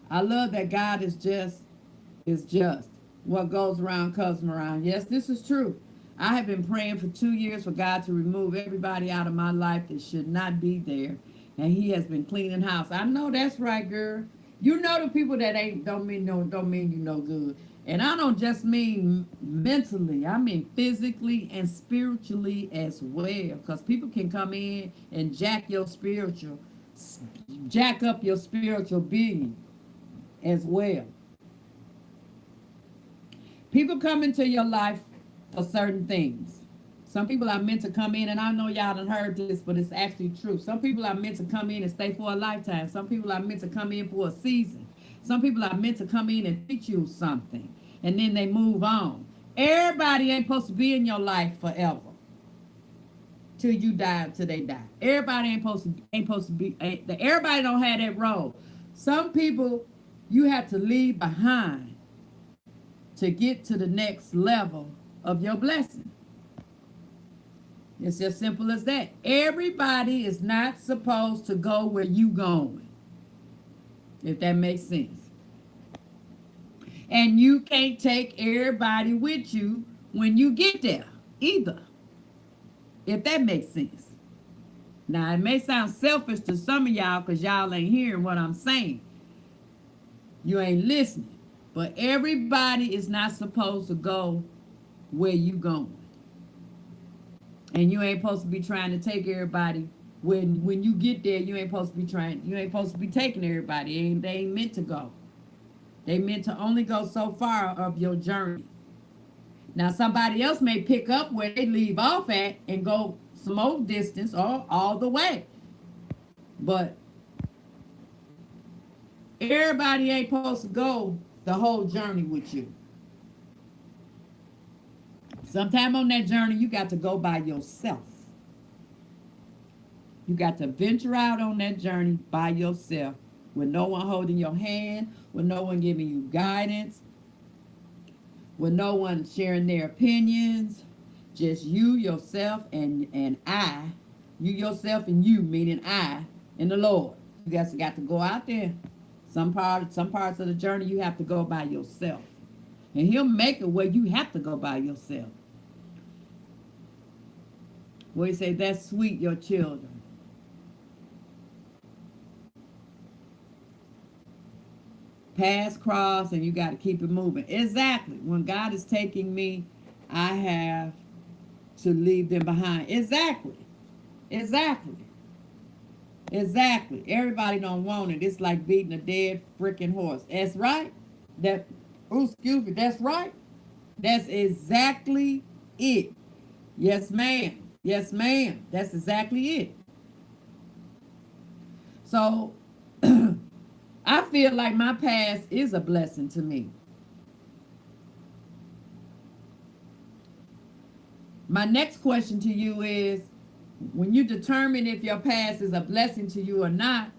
I love that God is just. What goes around comes around. Yes, this is true. I have been praying for 2 years for God to remove everybody out of my life that should not be there. And he has been cleaning house. I know that's right, girl. You know the people that don't mean you no good. And I don't just mean mentally. I mean physically and spiritually as well. Because people can come in and jack up your spiritual being as well. People come into your life for certain things. Some people are meant to come in, and I know y'all done heard this, but it's actually true. Some people are meant to come in and stay for a lifetime. Some people are meant to come in for a season. Some people are meant to come in and teach you something, and then they move on. Everybody ain't supposed to be in your life forever. Till you die, till they die. Everybody ain't supposed to be. Everybody don't have that role. Some people you have to leave behind to get to the next level of your blessing. It's as simple as that. Everybody is not supposed to go where you going, if that makes sense. And you can't take everybody with you when you get there either, if that makes sense. Now, it may sound selfish to some of y'all because y'all ain't hearing what I'm saying. You ain't listening. But everybody is not supposed to go where you going. And you ain't supposed to be trying to take everybody. When you get there, you ain't supposed to be taking everybody. They ain't meant to go. They meant to only go so far of your journey. Now somebody else may pick up where they leave off at and go some more distance or all the way. But everybody ain't supposed to go the whole journey with you. Sometime on that journey, you got to go by yourself. You got to venture out on that journey by yourself, with no one holding your hand, with no one giving you guidance, with no one sharing their opinions. Just you, yourself, and I. You, yourself, and you, meaning I, and the Lord. You guys got to go out there. Some parts of the journey you have to go by yourself. And he'll make it where you have to go by yourself. Where he say, that's sweet, your children. Pass, cross, and you got to keep it moving. Exactly. When God is taking me, I have to leave them behind. Exactly. Exactly. Exactly. Everybody don't want it. It's like beating a dead freaking horse. That's right. Excuse me. That's right. That's exactly it. Yes, ma'am. Yes, ma'am. That's exactly it. So I feel like my past is a blessing to me. My next question to you is, when you determine if your past is a blessing to you or not,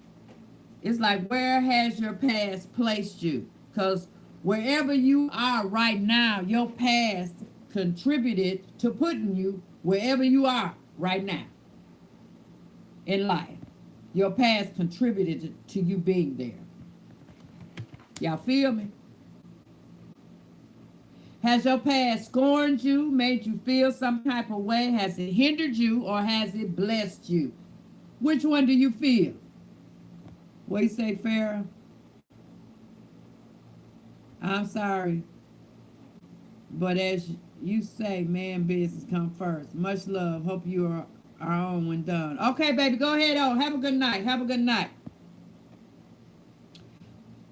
it's like, where has your past placed you? Because wherever you are right now, your past contributed to putting you wherever you are right now in life. Your past contributed to you being there. Y'all feel me? Has your past scorned you, made you feel some type of way? Has it hindered you, or has it blessed you? Which one do you feel? What do you say, Farrah? I'm sorry, but as you say, man, business come first. Much love. Hope you are on when done. Okay, baby, go ahead. Oh, have a good night. Have a good night.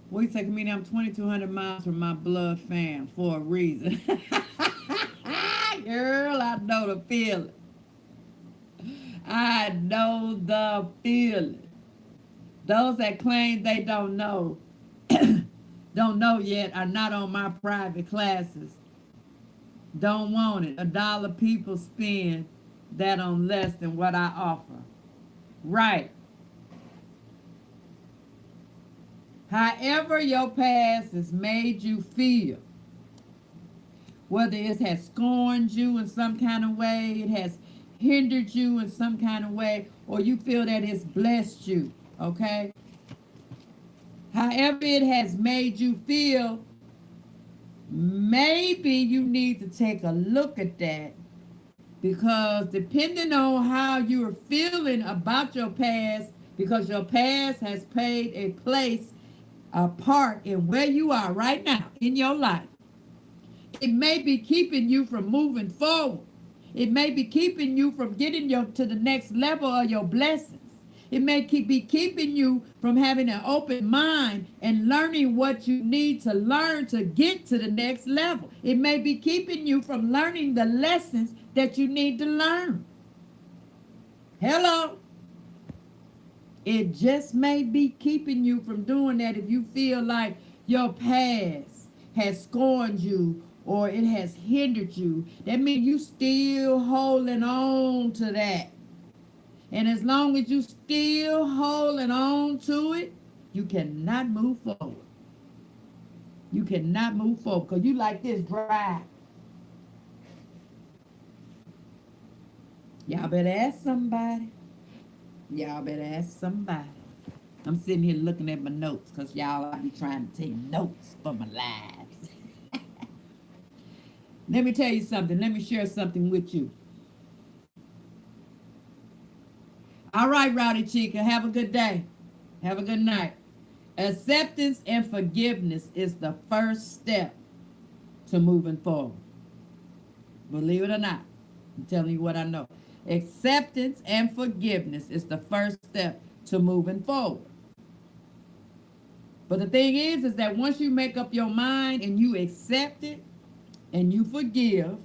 What do you say, comedian? I'm 2,200 miles from my blood fam for a reason. Girl, I know the feeling. I know the feeling. Those that claim they don't know yet, are not on my private classes. Don't want it. $1 people spend that on less than what I offer. Right. However your past has made you feel, whether it has scorned you in some kind of way, it has hindered you in some kind of way, or you feel that it's blessed you, okay? However it has made you feel, maybe you need to take a look at that, because depending on how you're feeling about your past, because your past has played a part in where you are right now in your life, it may be keeping you from moving forward. It may be keeping you from getting to the next level of your blessings. It may be keeping you from having an open mind and learning what you need to learn to get to the next level. It may be keeping you from learning the lessons that you need to learn. Hello? It just may be keeping you from doing that if you feel like your past has scorned you or it has hindered you. That means you still holding on to that. And as long as you still holding on to it, you cannot move forward. You cannot move forward because you like this dry. Y'all better ask somebody. Y'all better ask somebody. I'm sitting here looking at my notes because y'all I be trying to take notes for my lives. Let me tell you something. Let me share something with you. All right, Rowdy Chica, have a good day. Have a good night. Acceptance and forgiveness is the first step to moving forward. Believe it or not, I'm telling you what I know. Acceptance and forgiveness is the first step to moving forward. But the thing is that once you make up your mind and you accept it and you forgive,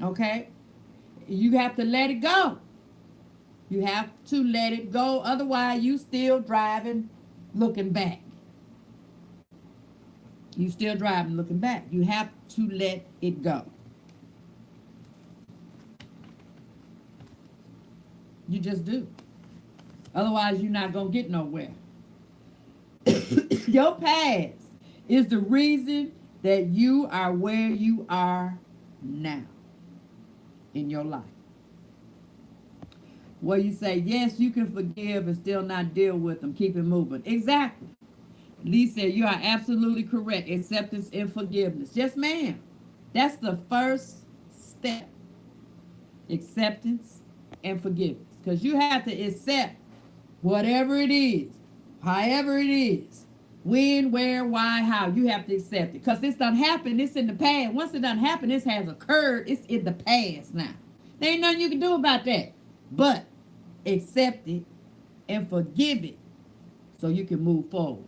okay, you have to let it go. You have to let it go. Otherwise, you still driving, looking back. You still driving, looking back. You have to let it go. You just do. Otherwise, you're not going to get nowhere. Your past is the reason that you are where you are now. in your life. Where you say, yes, you can forgive and still not deal with them. Keep it moving. Exactly. Lee said, you are absolutely correct. Acceptance and forgiveness. Yes, ma'am. That's the first step. Acceptance and forgiveness. Because you have to accept whatever it is, however it is, when, where, why, how. You have to accept it. Because this done happened. It's in the past. Once it done happened, this has occurred. It's in the past now. There ain't nothing you can do about that. But accept it and forgive it so you can move forward.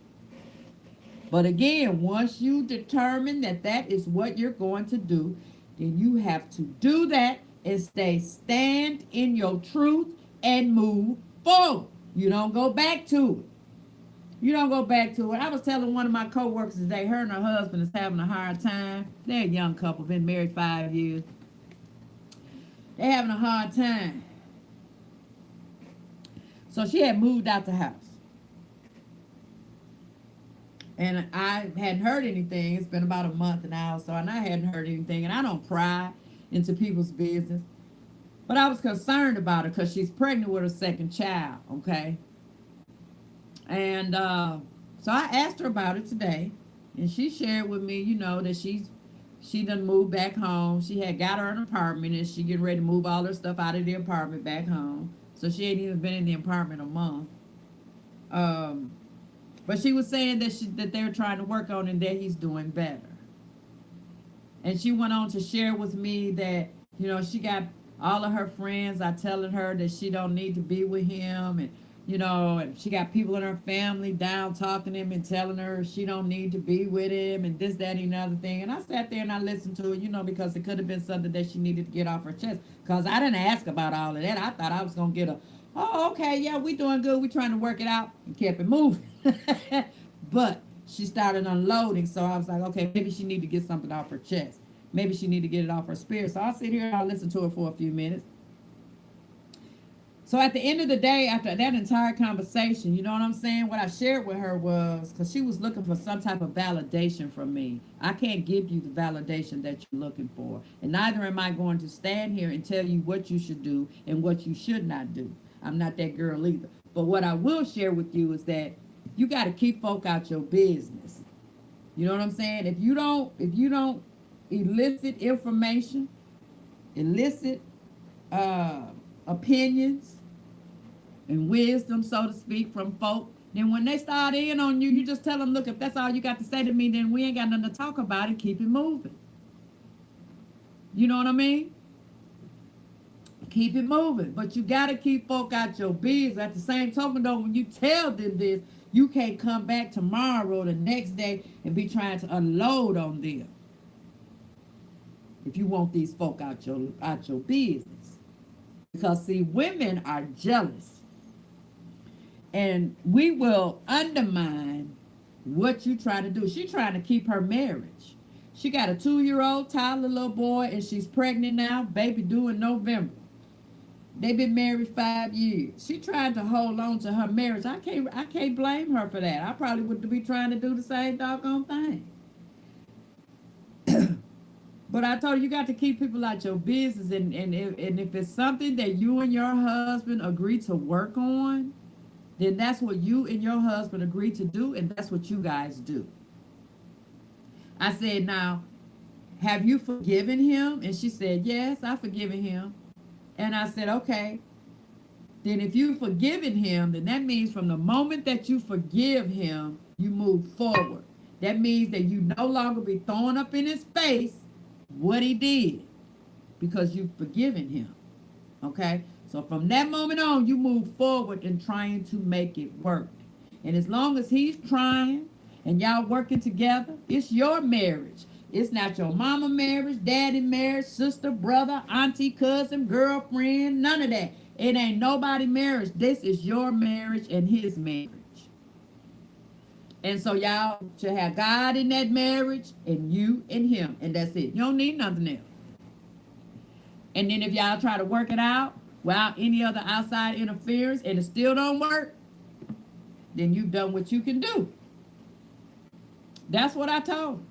But again, once you determine that that is what you're going to do, then you have to do that and stand in your truth and move forward. You don't go back to it. You don't go back to it. I was telling one of my coworkers today, her and her husband is having a hard time. They're a young couple, been married 5 years. They're having a hard time. So she had moved out the house. And I hadn't heard anything. It's been about a month now, so and I hadn't heard anything. And I don't pry into people's business. But I was concerned about her because she's pregnant with her second child, okay? And so I asked her about it today. And she shared with me, you know, that she done moved back home. She had got her an apartment and she getting ready to move all her stuff out of the apartment back home. So she ain't even been in the apartment a month. But she was saying that they're trying to work on and that he's doing better. And she went on to share with me that, you know, she got all of her friends are telling her that she don't need to be with him. And, you know, and she got people in her family down talking to him and telling her she don't need to be with him and this, that, and another thing. And I sat there and I listened to it, you know, because it could have been something that she needed to get off her chest. Because I didn't ask about all of that. I thought I was going to get oh, okay, yeah, we doing good. We trying to work it out, and kept it moving. But she started unloading, so I was like, okay, maybe she need to get something off her chest. Maybe she need to get it off her spirit. So I'll sit here and I'll listen to her for a few minutes. So at the end of the day, after that entire conversation, you know what I'm saying? What I shared with her was, because she was looking for some type of validation from me. I can't give you the validation that you're looking for. And neither am I going to stand here and tell you what you should do and what you should not do. I'm not that girl either. But what I will share with you is that you got to keep folk out your business. You know what I'm saying? If you don't elicit information, elicit opinions and wisdom, so to speak, from folk, then when they start in on you, you just tell them, look, if that's all you got to say to me, then we ain't got nothing to talk about and keep it moving. You know what I mean? Keep it moving. But you got to keep folk out your business. At the same token, though, when you tell them this, you can't come back tomorrow or the next day and be trying to unload on them. If you want these folk out your business. Because, see, women are jealous. And we will undermine what you try to do. She's trying to keep her marriage. She got a 2-year-old toddler little boy, and she's pregnant now. Baby due in November. They've been married 5 years. She tried to hold on to her marriage. I can't blame her for that. I probably would be trying to do the same doggone thing. But I told you got to keep people out your business. And if it's something that you and your husband agree to work on, then that's what you and your husband agree to do, and that's what you guys do. I said, now, have you forgiven him? And she said, yes, I've forgiven him. And I said, okay, then if you've forgiven him, then that means from the moment that you forgive him, you move forward. That means that you no longer be throwing up in his face what he did because you've forgiven him. Okay? So from that moment on, you move forward in trying to make it work. And as long as he's trying and y'all working together, it's your marriage. It's not your mama marriage, daddy marriage, sister, brother, auntie, cousin, girlfriend, none of that. It ain't nobody marriage. This is your marriage and his marriage. And so y'all should have God in that marriage and you and him. And that's it. You don't need nothing else. And then if y'all try to work it out without any other outside interference and it still don't work, then you've done what you can do. That's what I told her.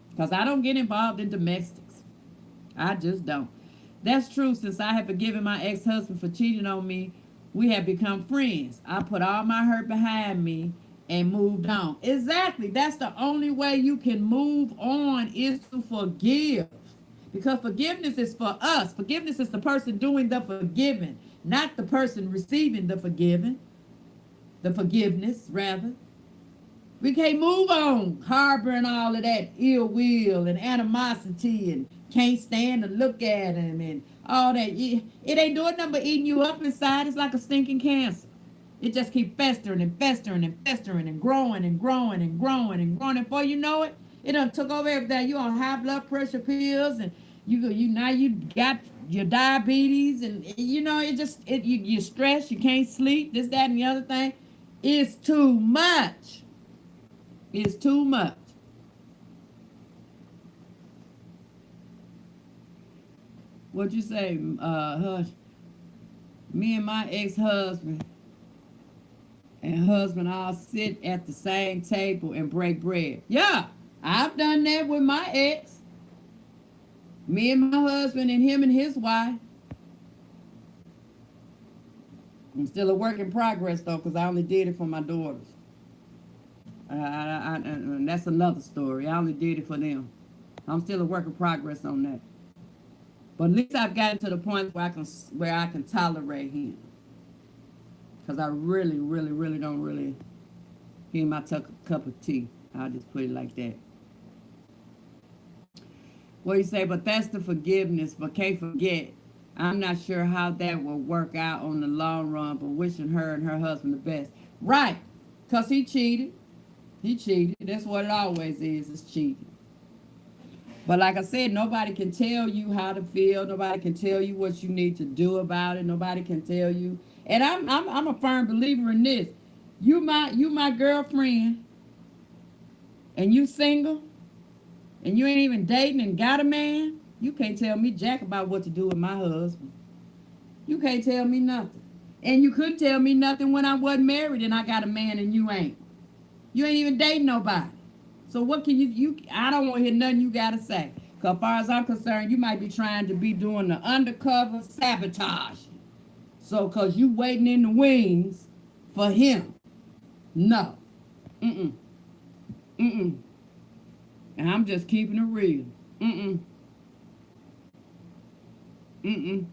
Because I don't get involved in domestics. I just don't. That's true. Since I have forgiven my ex-husband for cheating on me, we have become friends. I put all my hurt behind me and moved on. Exactly. That's the only way you can move on is to forgive. Because forgiveness is for us. Forgiveness is the person doing the forgiving, not the person receiving the forgiving. The forgiveness, rather. We can't move on harboring all of that ill will and animosity and can't stand to look at him and all that. It ain't doing nothing but eating you up inside. It's like a stinking cancer. It just keeps festering and festering and festering and growing and growing and growing and growing. And before you know it, it done took over everything. You on high blood pressure pills and you now you got your diabetes and you stress, you can't sleep, this, that, and the other thing. It's too much. It's too much. What you say, Hush? Me and my ex-husband and husband all sit at the same table and break bread. Yeah, I've done that with my ex. Me and my husband and him and his wife. I'm still a work in progress though, because I only did it for my daughters. And that's another story. I only did it for them. I'm still a work in progress on that. But at least I've gotten to the point where I can tolerate him. Because I really, really, really don't really give my cup of tea. I'll just put it like that. What you say, but that's the forgiveness, but can't forget. I'm not sure how that will work out on the long run, but wishing her and her husband the best. Right, because he cheated. He cheated. That's what it always is cheating. But like I said, nobody can tell you how to feel. Nobody can tell you what you need to do about it. Nobody can tell you. And I'm a firm believer in this. You my girlfriend, and you single, and you ain't even dating and got a man. You can't tell me jack about what to do with my husband. You can't tell me nothing. And you couldn't tell me nothing when I wasn't married and I got a man and you ain't. You ain't even dating nobody. So what can you I don't want to hear nothing you got to say. Because as far as I'm concerned, you might be trying to be doing the undercover sabotage. So because you waiting in the wings for him. No. Mm-mm. Mm-mm. And I'm just keeping it real. Mm-mm. Mm-mm.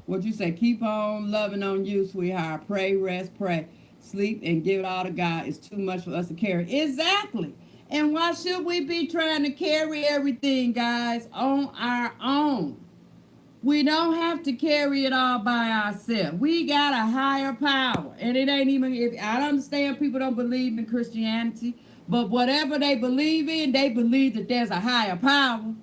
What you say? Keep on loving on you, sweetheart. Pray, rest, pray. Sleep and give it all to God. It's too much for us to carry. Exactly. And why should we be trying to carry everything, guys, on our own? We don't have to carry it all by ourselves. We got a higher power. And it ain't even, if I understand people don't believe in Christianity, but whatever they believe in, they believe that there's a higher power.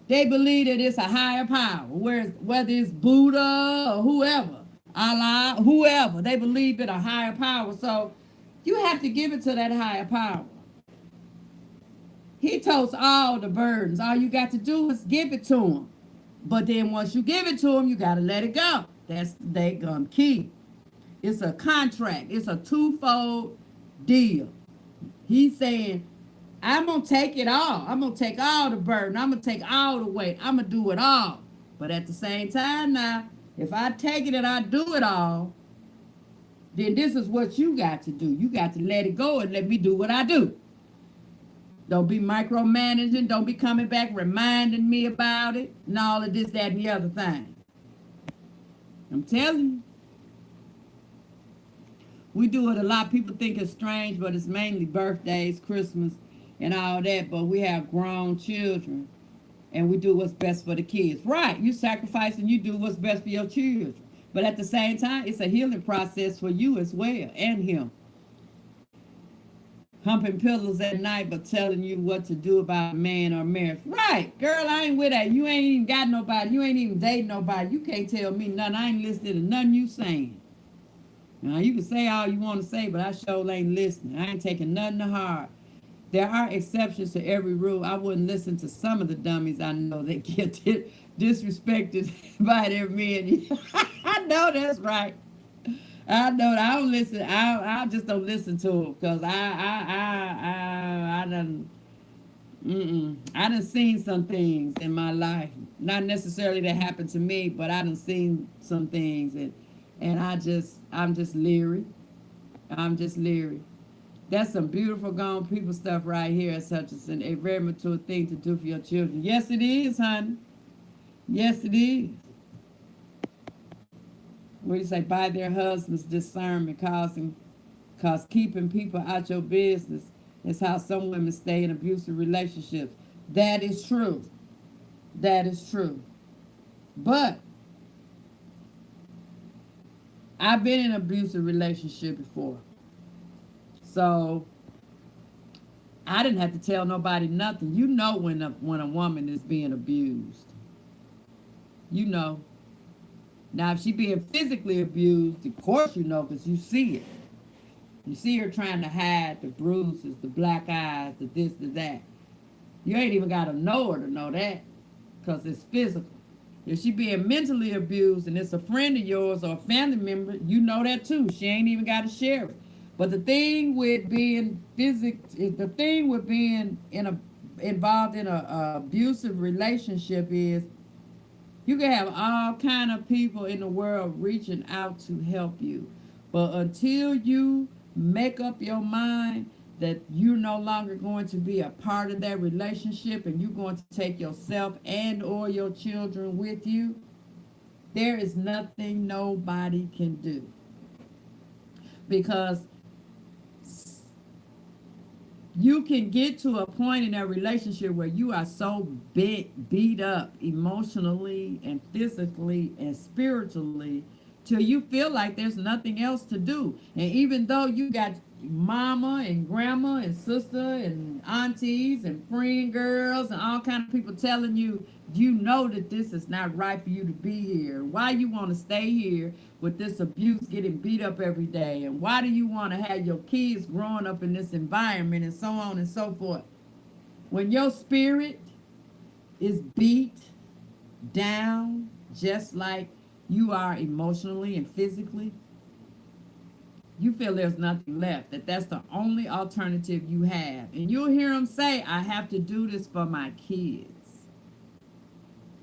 They believe that it's a higher power, whether it's Buddha or whoever, Allah, whoever, they believe in a higher power. So you have to give it to that higher power. He totes all the burdens. All you got to do is give it to him. But then once you give it to him, you got to let it go. That's the key. It's a contract. It's a twofold deal. He's saying, I'm going to take it all. I'm going to take all the burden. I'm going to take all the weight. I'm going to do it all. But at the same time now, if I take it and I do it all, then this is what you got to do. You got to let it go and let me do what I do. Don't be micromanaging. Don't be coming back reminding me about it and all of this, that, and the other thing. I'm telling you. We do it a lot. People think it's strange, but it's mainly birthdays, Christmas, and all that. But we have grown children, and we do what's best for the kids. Right. You sacrifice and you do what's best for your children. But at the same time, it's a healing process for you as well and him. Humping pillows at night, but telling you what to do about a man or marriage. Right, girl, I ain't with that. You ain't even got nobody. You ain't even dating nobody. You can't tell me nothing. I ain't listening to nothing you saying. Now, you can say all you want to say, but I sure ain't listening. I ain't taking nothing to heart. There are exceptions to every rule. I wouldn't listen to some of the dummies I know that get disrespected by their men. I know that's right. I know. I don't listen. I just don't listen to them because I done. I done seen some things in my life, not necessarily that happened to me, but I done seen some things, and I'm just leery. I'm just leery. That's some beautiful grown people stuff right here, such as a very mature thing to do for your children. Yes, it is, honey. Yes, it is. What do you say? By their husbands' discernment, cause keeping people out your business is how some women stay in abusive relationships. That is true. That is true. But I've been in an abusive relationship before. So I didn't have to tell nobody nothing. You know when a woman is being abused. You know. Now if she being physically abused, of course you know because you see it. You see her trying to hide the bruises, the black eyes, the this, the that. You ain't even got to know her to know that because it's physical. If she being mentally abused and it's a friend of yours or a family member, you know that too. She ain't even got to share it. But the thing with being involved in a abusive relationship is you can have all kind of people in the world reaching out to help you. But until you make up your mind that you're no longer going to be a part of that relationship and you're going to take yourself and or your children with you, there is nothing nobody can do. Because you can get to a point in that relationship where you are so beat up emotionally and physically and spiritually till you feel like there's nothing else to do. And even though you got mama and grandma and sister and aunties and friend girls and all kind of people telling you, you know that this is not right for you to be here. Why you want to stay here with this abuse getting beat up every day? And why do you want to have your kids growing up in this environment and so on and so forth? When your spirit is beat down just like you are emotionally and physically, you feel there's nothing left, that's the only alternative you have. And you'll hear them say, I have to do this for my kids.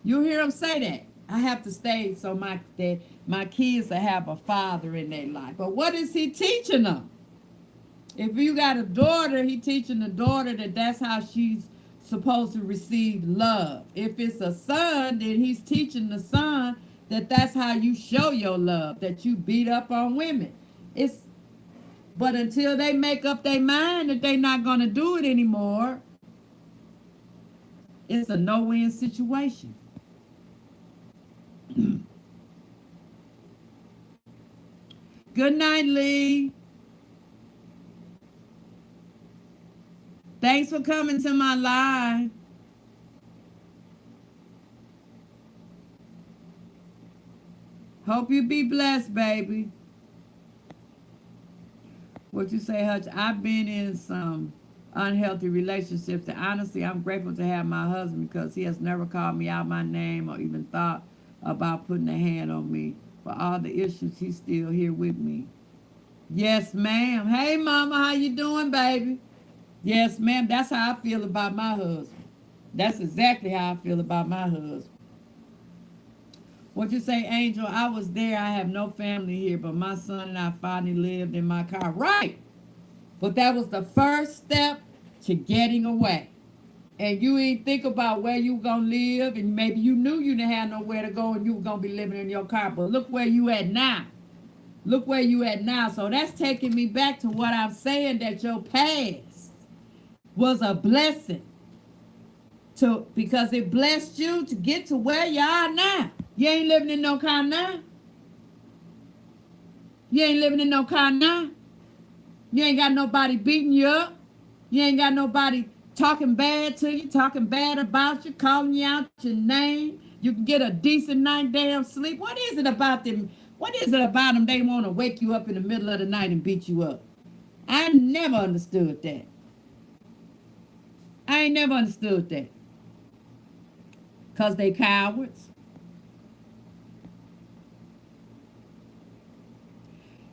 You'll hear them say that. I have to stay so my kids will have a father in their life. But what is he teaching them? If you got a daughter, he teaching the daughter that that's how she's supposed to receive love. If it's a son, then he's teaching the son that that's how you show your love, that you beat up on women. But until they make up their mind that they're not going to do it anymore, it's a no-win situation. Good night, Lee. Thanks for coming to my live. Hope you be blessed, baby. What you say, Hutch? I've been in some unhealthy relationships, and honestly, I'm grateful to have my husband because he has never called me out my name or even thought about putting a hand on me. For all the issues, he's still here with me. Yes, ma'am. Hey, mama, how you doing, baby? Yes, ma'am. That's how I feel about my husband. That's exactly how I feel about my husband. What you say, Angel? I was there. I have no family here, but my son and I finally lived in my car. Right. But that was the first step to getting away. And you ain't think about where you gonna live, and maybe you knew you didn't have nowhere to go and you were gonna be living in your car. But look where you at now. Look where you at now. So that's taking me back to what I'm saying, that your past was a blessing because it blessed you to get to where you are now. You ain't living in no car now. You ain't living in no car now. You ain't got nobody beating you up. You ain't got nobody talking bad to you, talking bad about you, calling you out your name. You can get a decent night damn sleep. What is it about them? What is it about them? They want to wake you up in the middle of the night and beat you up. I never understood that. I ain't never understood that. Because they cowards.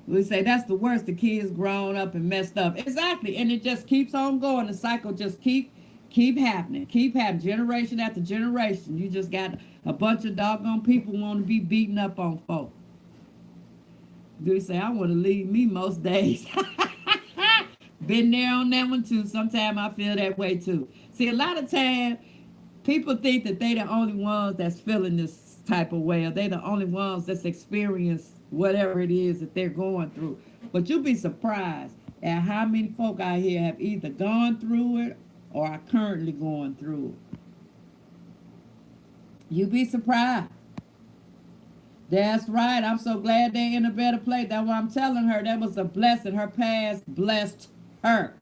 We say that's the worst. The kids grown up and messed up. Exactly. And it just keeps on going. The cycle just keeps Keep happening. Keep happening. Generation after generation. You just got a bunch of doggone people want to be beating up on folk. They say, I want to leave me most days. Been there on that one too. Sometimes I feel that way too. See, a lot of times people think that they the only ones that's feeling this type of way, or they the only ones that's experienced whatever it is that they're going through. But you'll be surprised at how many folk out here have either gone through it or are currently going through it. You'll be surprised. That's right. I'm so glad they're in a better place. That's why I'm telling her that was a blessing. Her past blessed her.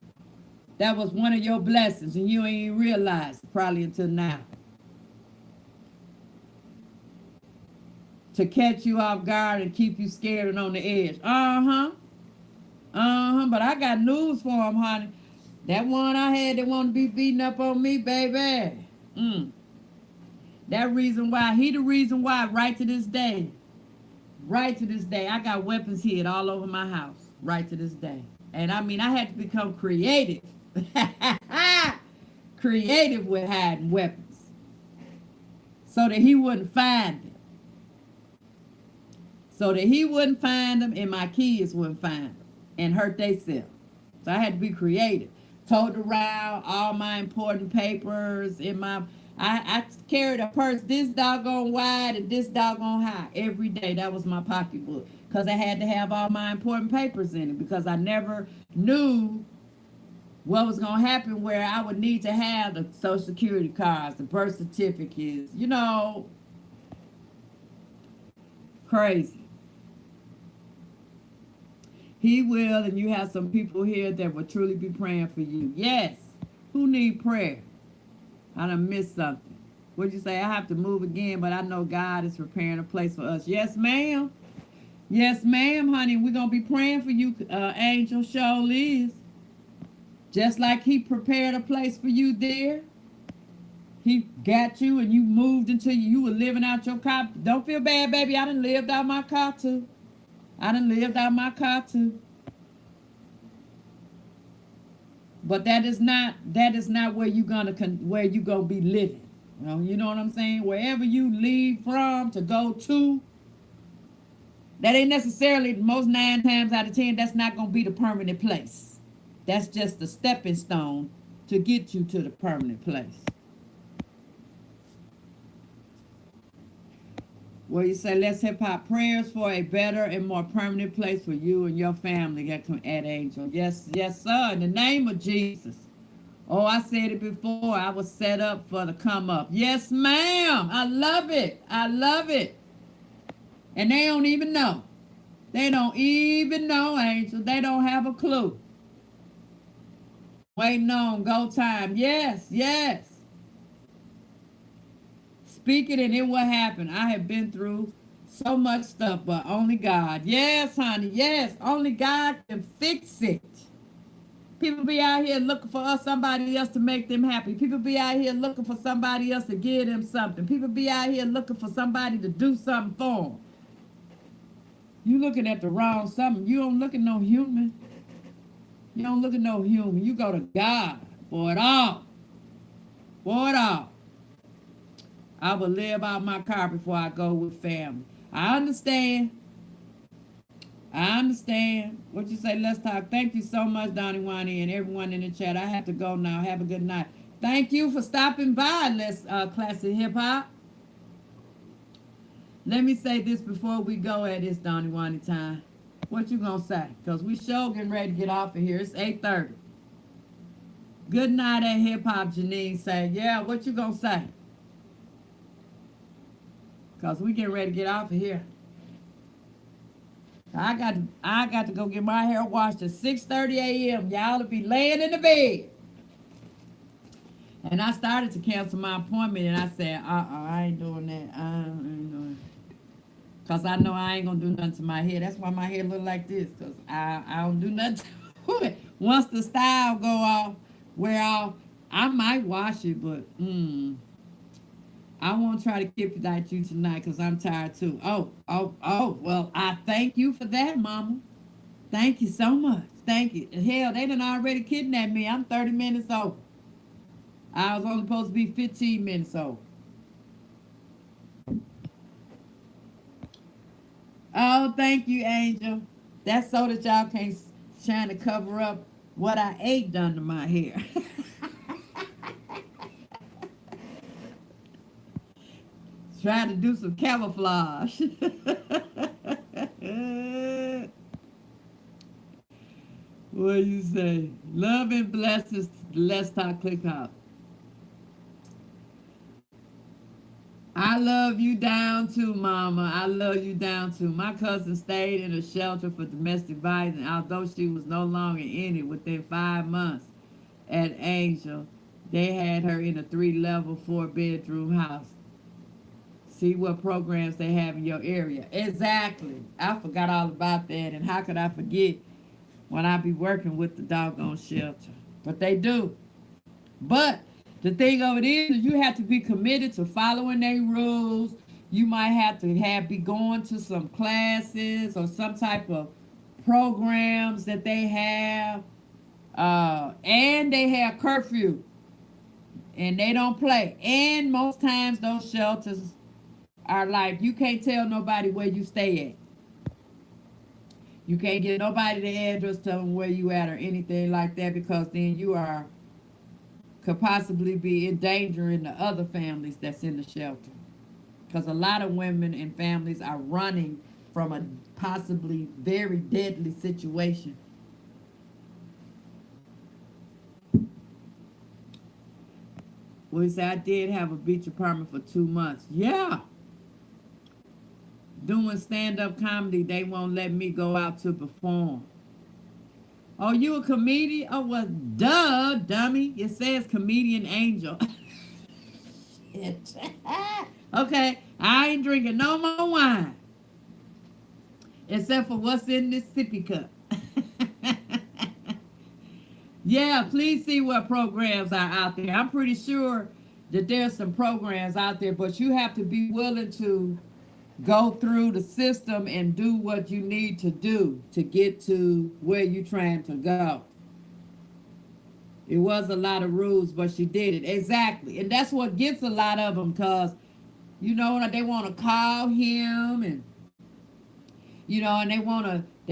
That was one of your blessings, and you ain't realized probably until now. To catch you off guard and keep you scared and on the edge. But I got news for him, honey. That one I had that want to be beating up on me, baby. That reason why, he the reason why, right to this day. Right to this day. I got weapons hid all over my house. Right to this day. And I mean, I had to become creative. Creative with hiding weapons. So that he wouldn't find them. So that he wouldn't find them and my kids wouldn't find them and hurt themselves. So I had to be creative. Toted around all my important papers in my... I carried a purse this doggone wide and this doggone high every day. That was my pocketbook. Because I had to have all my important papers in it. Because I never knew what was going to happen where I would need to have the Social Security cards, the birth certificates, you know. Crazy. He will, and you have some people here that will truly be praying for you. Yes. Who need prayer? I done missed something. What'd you say? I have to move again, but I know God is preparing a place for us. Yes, ma'am. Yes, ma'am, honey. We're going to be praying for you, Angel Show Liz. Just like he prepared a place for you there. He got you and you moved until you were living out your car. Don't feel bad, baby. I done lived out my car too. But that is not where you gonna be living. You know what I'm saying? Wherever you leave from to go to, that ain't necessarily, most 9 times out of 10, that's not gonna be the permanent place. That's just the stepping stone to get you to the permanent place. Where you say, let's hip hop, prayers for a better and more permanent place for you and your family. That come at Angel. Yes, yes, sir. In the name of Jesus. Oh, I said it before. I was set up for the come up. Yes, ma'am. I love it. I love it. And they don't even know. They don't even know, Angel. They don't have a clue. Waiting on go time. Yes, yes. Speak it and it will happen. I have been through so much stuff, but only God. Yes, honey. Yes, only God can fix it. People be out here looking for somebody else to make them happy. People be out here looking for somebody else to give them something. People be out here looking for somebody to do something for them. You looking at the wrong something. You don't look at no human. You don't look at no human. You go to God for it all. For it all. I will live out my car before I go with family. I understand. What you say? Let's talk. Thank you so much, DawnyWawny, and everyone in the chat. I have to go now. Have a good night. Thank you for stopping by. Let's Classic Hip Hop. Let me say this before we go at this DawnyWawnyTime. What you gonna say? Because we sure getting ready to get off of here. It's 8:30. Good night at Hip Hop, Janine say. Yeah, what you gonna say? Because we getting ready to get off of here. I got to go get my hair washed at 6:30 a.m. Y'all will be laying in the bed. And I started to cancel my appointment, and I said, I ain't doing that. I ain't doing it. Because I know I ain't going to do nothing to my hair. That's why my hair look like this, because I don't do nothing to it. Once the style go off, wear off, I might wash it, but I won't try to keep it at you tonight because I'm tired too. Oh, well, I thank you for that, Mama. Thank you so much. Thank you. Hell, they done already kidnapped me. I'm 30 minutes over. I was only supposed to be 15 minutes old. Oh, thank you, Angel. That's so that y'all can't trying to cover up what I ate done to my hair. Trying to do some camouflage. What do you say? Love and blessings. Let's talk CLUBHOUSE. I love you down too, Mama. I love you down too. My cousin stayed in a shelter for domestic violence, and although she was no longer in it within 5 months at Angel, they had her in a 3-level, 4-bedroom house. See what programs they have in your area. Exactly. I forgot all about that, and how could I forget when I be working with the doggone shelter? But they do. But the thing of it is you have to be committed to following their rules. You might have to be going to some classes or some type of programs that they have. And they have curfew. And they don't play. And most times those shelters are like, you can't tell nobody where you stay at. You can't get nobody the address, tell them where you at or anything like that, because then you are could possibly be endangering the other families that's in the shelter. Because a lot of women and families are running from a possibly very deadly situation. Well, he said, I did have a beach apartment for 2 months. Yeah. Doing stand-up comedy, they won't let me go out to perform. Oh, you a comedian? Oh, well, duh, dummy. It says comedian Angel. Shit. Okay, I ain't drinking no more wine. Except for what's in this sippy cup. Yeah, please see what programs are out there. I'm pretty sure that there's some programs out there, but you have to be willing to go through the system and do what you need to do to get to where you're trying to go. It was a lot of rules, but she did it. Exactly. And that's what gets a lot of them, because, you know, they want to call him and, you know, and they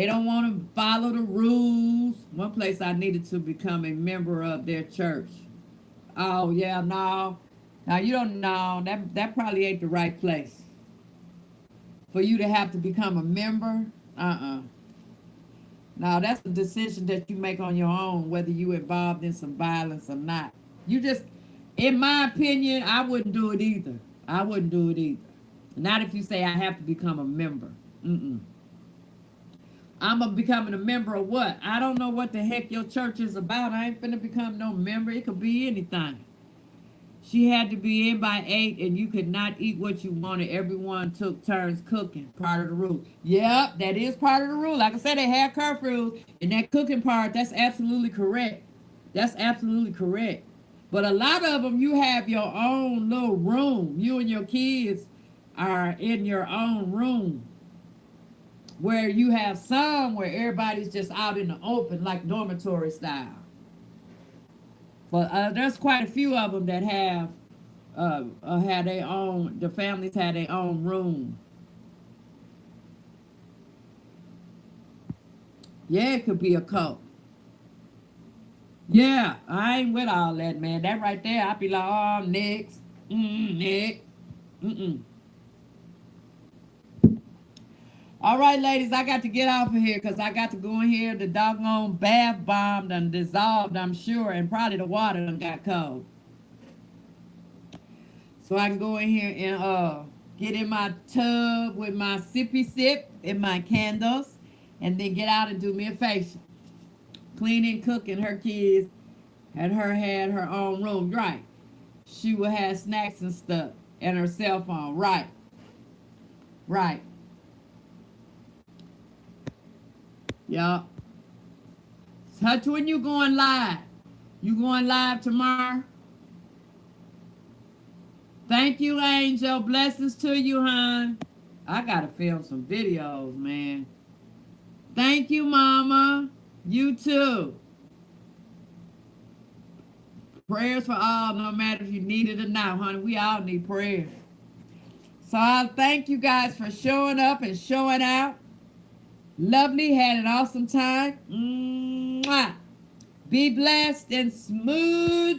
don't want to follow the rules. One place I needed to become a member of their church. Oh, yeah, no. Now, you don't know. That probably ain't the right place. For you to have to become a member, Now, that's a decision that you make on your own, whether you involved in some violence or not. You just, in my opinion, I wouldn't do it either. I wouldn't do it either. Not if you say I have to become a member. I'm becoming a member of what? I don't know what the heck your church is about. I ain't finna become no member. It could be anything. She had to be in by 8, and you could not eat what you wanted. Everyone took turns cooking. Part of the rule. Yep, that is part of the rule. Like I said, they had curfew, and that cooking part, that's absolutely correct. That's absolutely correct. But a lot of them, you have your own little room. You and your kids are in your own room, where you have some where everybody's just out in the open, like dormitory style. But there's quite a few of them that had their own, the families had their own room. Yeah, it could be a cult. Yeah, I ain't with all that, man. That right there, I'd be like, oh, next. Next. Mm-mm. All right, ladies, I got to get off of here because I got to go in here. The doggone bath bomb done dissolved, I'm sure, and probably the water done got cold. So I can go in here and get in my tub with my sippy sip and my candles, and then get out and do me a facial. Cleaning, cooking, her kids had her own room. Right. She would have snacks and stuff and her cell phone. Right. Right. Yup. Hutch, when you going live? You going live tomorrow? Thank you, Angel. Blessings to you, hon. I gotta film some videos, man. Thank you, Mama. You too. Prayers for all, no matter if you need it or not, honey. We all need prayers. So I thank you guys for showing up and showing out. Lovely, had an awesome time. Mwah. Be blessed and smooches.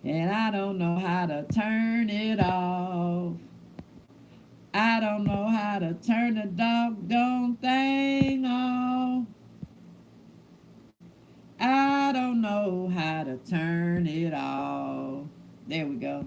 And I don't know how to turn it off. I don't know how to turn the doggone thing off. I don't know how to turn it off. There we go.